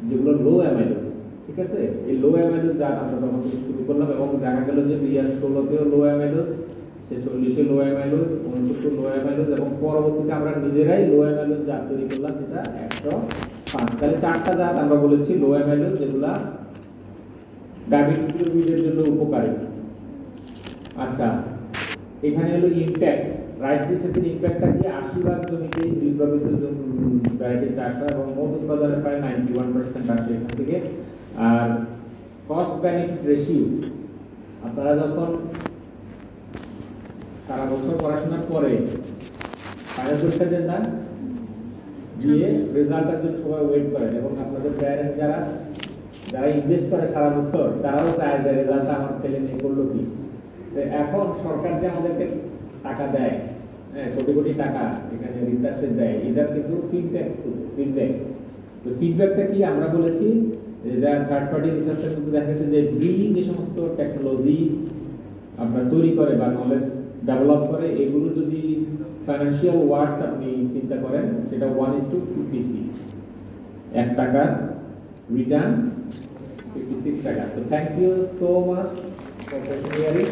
যেগুলো লো অ্যামাইলোজ। ঠিক আছে, এই লো অ্যামাইলোজ জাত আমরা তখন শুরু করলাম, এবং দেখা গেল যে 2016-তেও লো অ্যামাইলোজ, 46-এ লো অ্যামাইলোজ, 69 লো অ্যামাইলোজ, এবং পরবর্তীতে আমরা নিজেরাই লো অ্যামাইলোজ জাত তৈরি করলাম, যেটা 105। তাহলে 4টা জাত আমরা বলেছি লো অ্যামাইলোজ, যেগুলা ডায়াবেটিক রোগীদের জন্য উপকারী। আচ্ছা, এখানে হলো ইমপ্যাক্ট, রাইস রিসেসের ইমপ্যাক্টটা কি, 80% জমিতে উদ্ভাবিত ভ্যারাইটি চাষ হয় এবং মোট উৎপাদনের প্রায় 91% আসে এখান থেকে। আর কস্ট বেনিফিট রেশিও, আপনারা যখন সারা বছর পড়াশোনার পরে ফাইনাল পরীক্ষা দেন না, দিয়ে রেজাল্টের জন্য সবাই ওয়েট করেন, এবং আপনাদের প্যারেন্টস যারা ইনভেস্ট করে সারা বছর, তারাও চায় যে রেজাল্টটা আমার ছেলে মেয়ে করলো কি। এখন সরকার যে আমাদেরকে টাকা দেয়, হ্যাঁ, কোটি কোটি টাকা এখানে রিসার্চে দেয়, এটা কিন্তু ফিডব্যাক। তো ফিডব্যাকটা কি, আমরা বলেছি যে থার্ড পার্টি রিসার্চের মধ্যে দেখা গেছে যে যে সমস্ত টেকনোলজি আপনার তৈরি করে বা নলেজ ডেভেলপ করে, এগুলো যদি ফাইন্যান্সিয়াল ওয়ার্থ আপনি চিন্তা করেন, সেটা 1:56, 1 টাকার রিটার্ন 56 টাকা। তো thank you so much for hearing.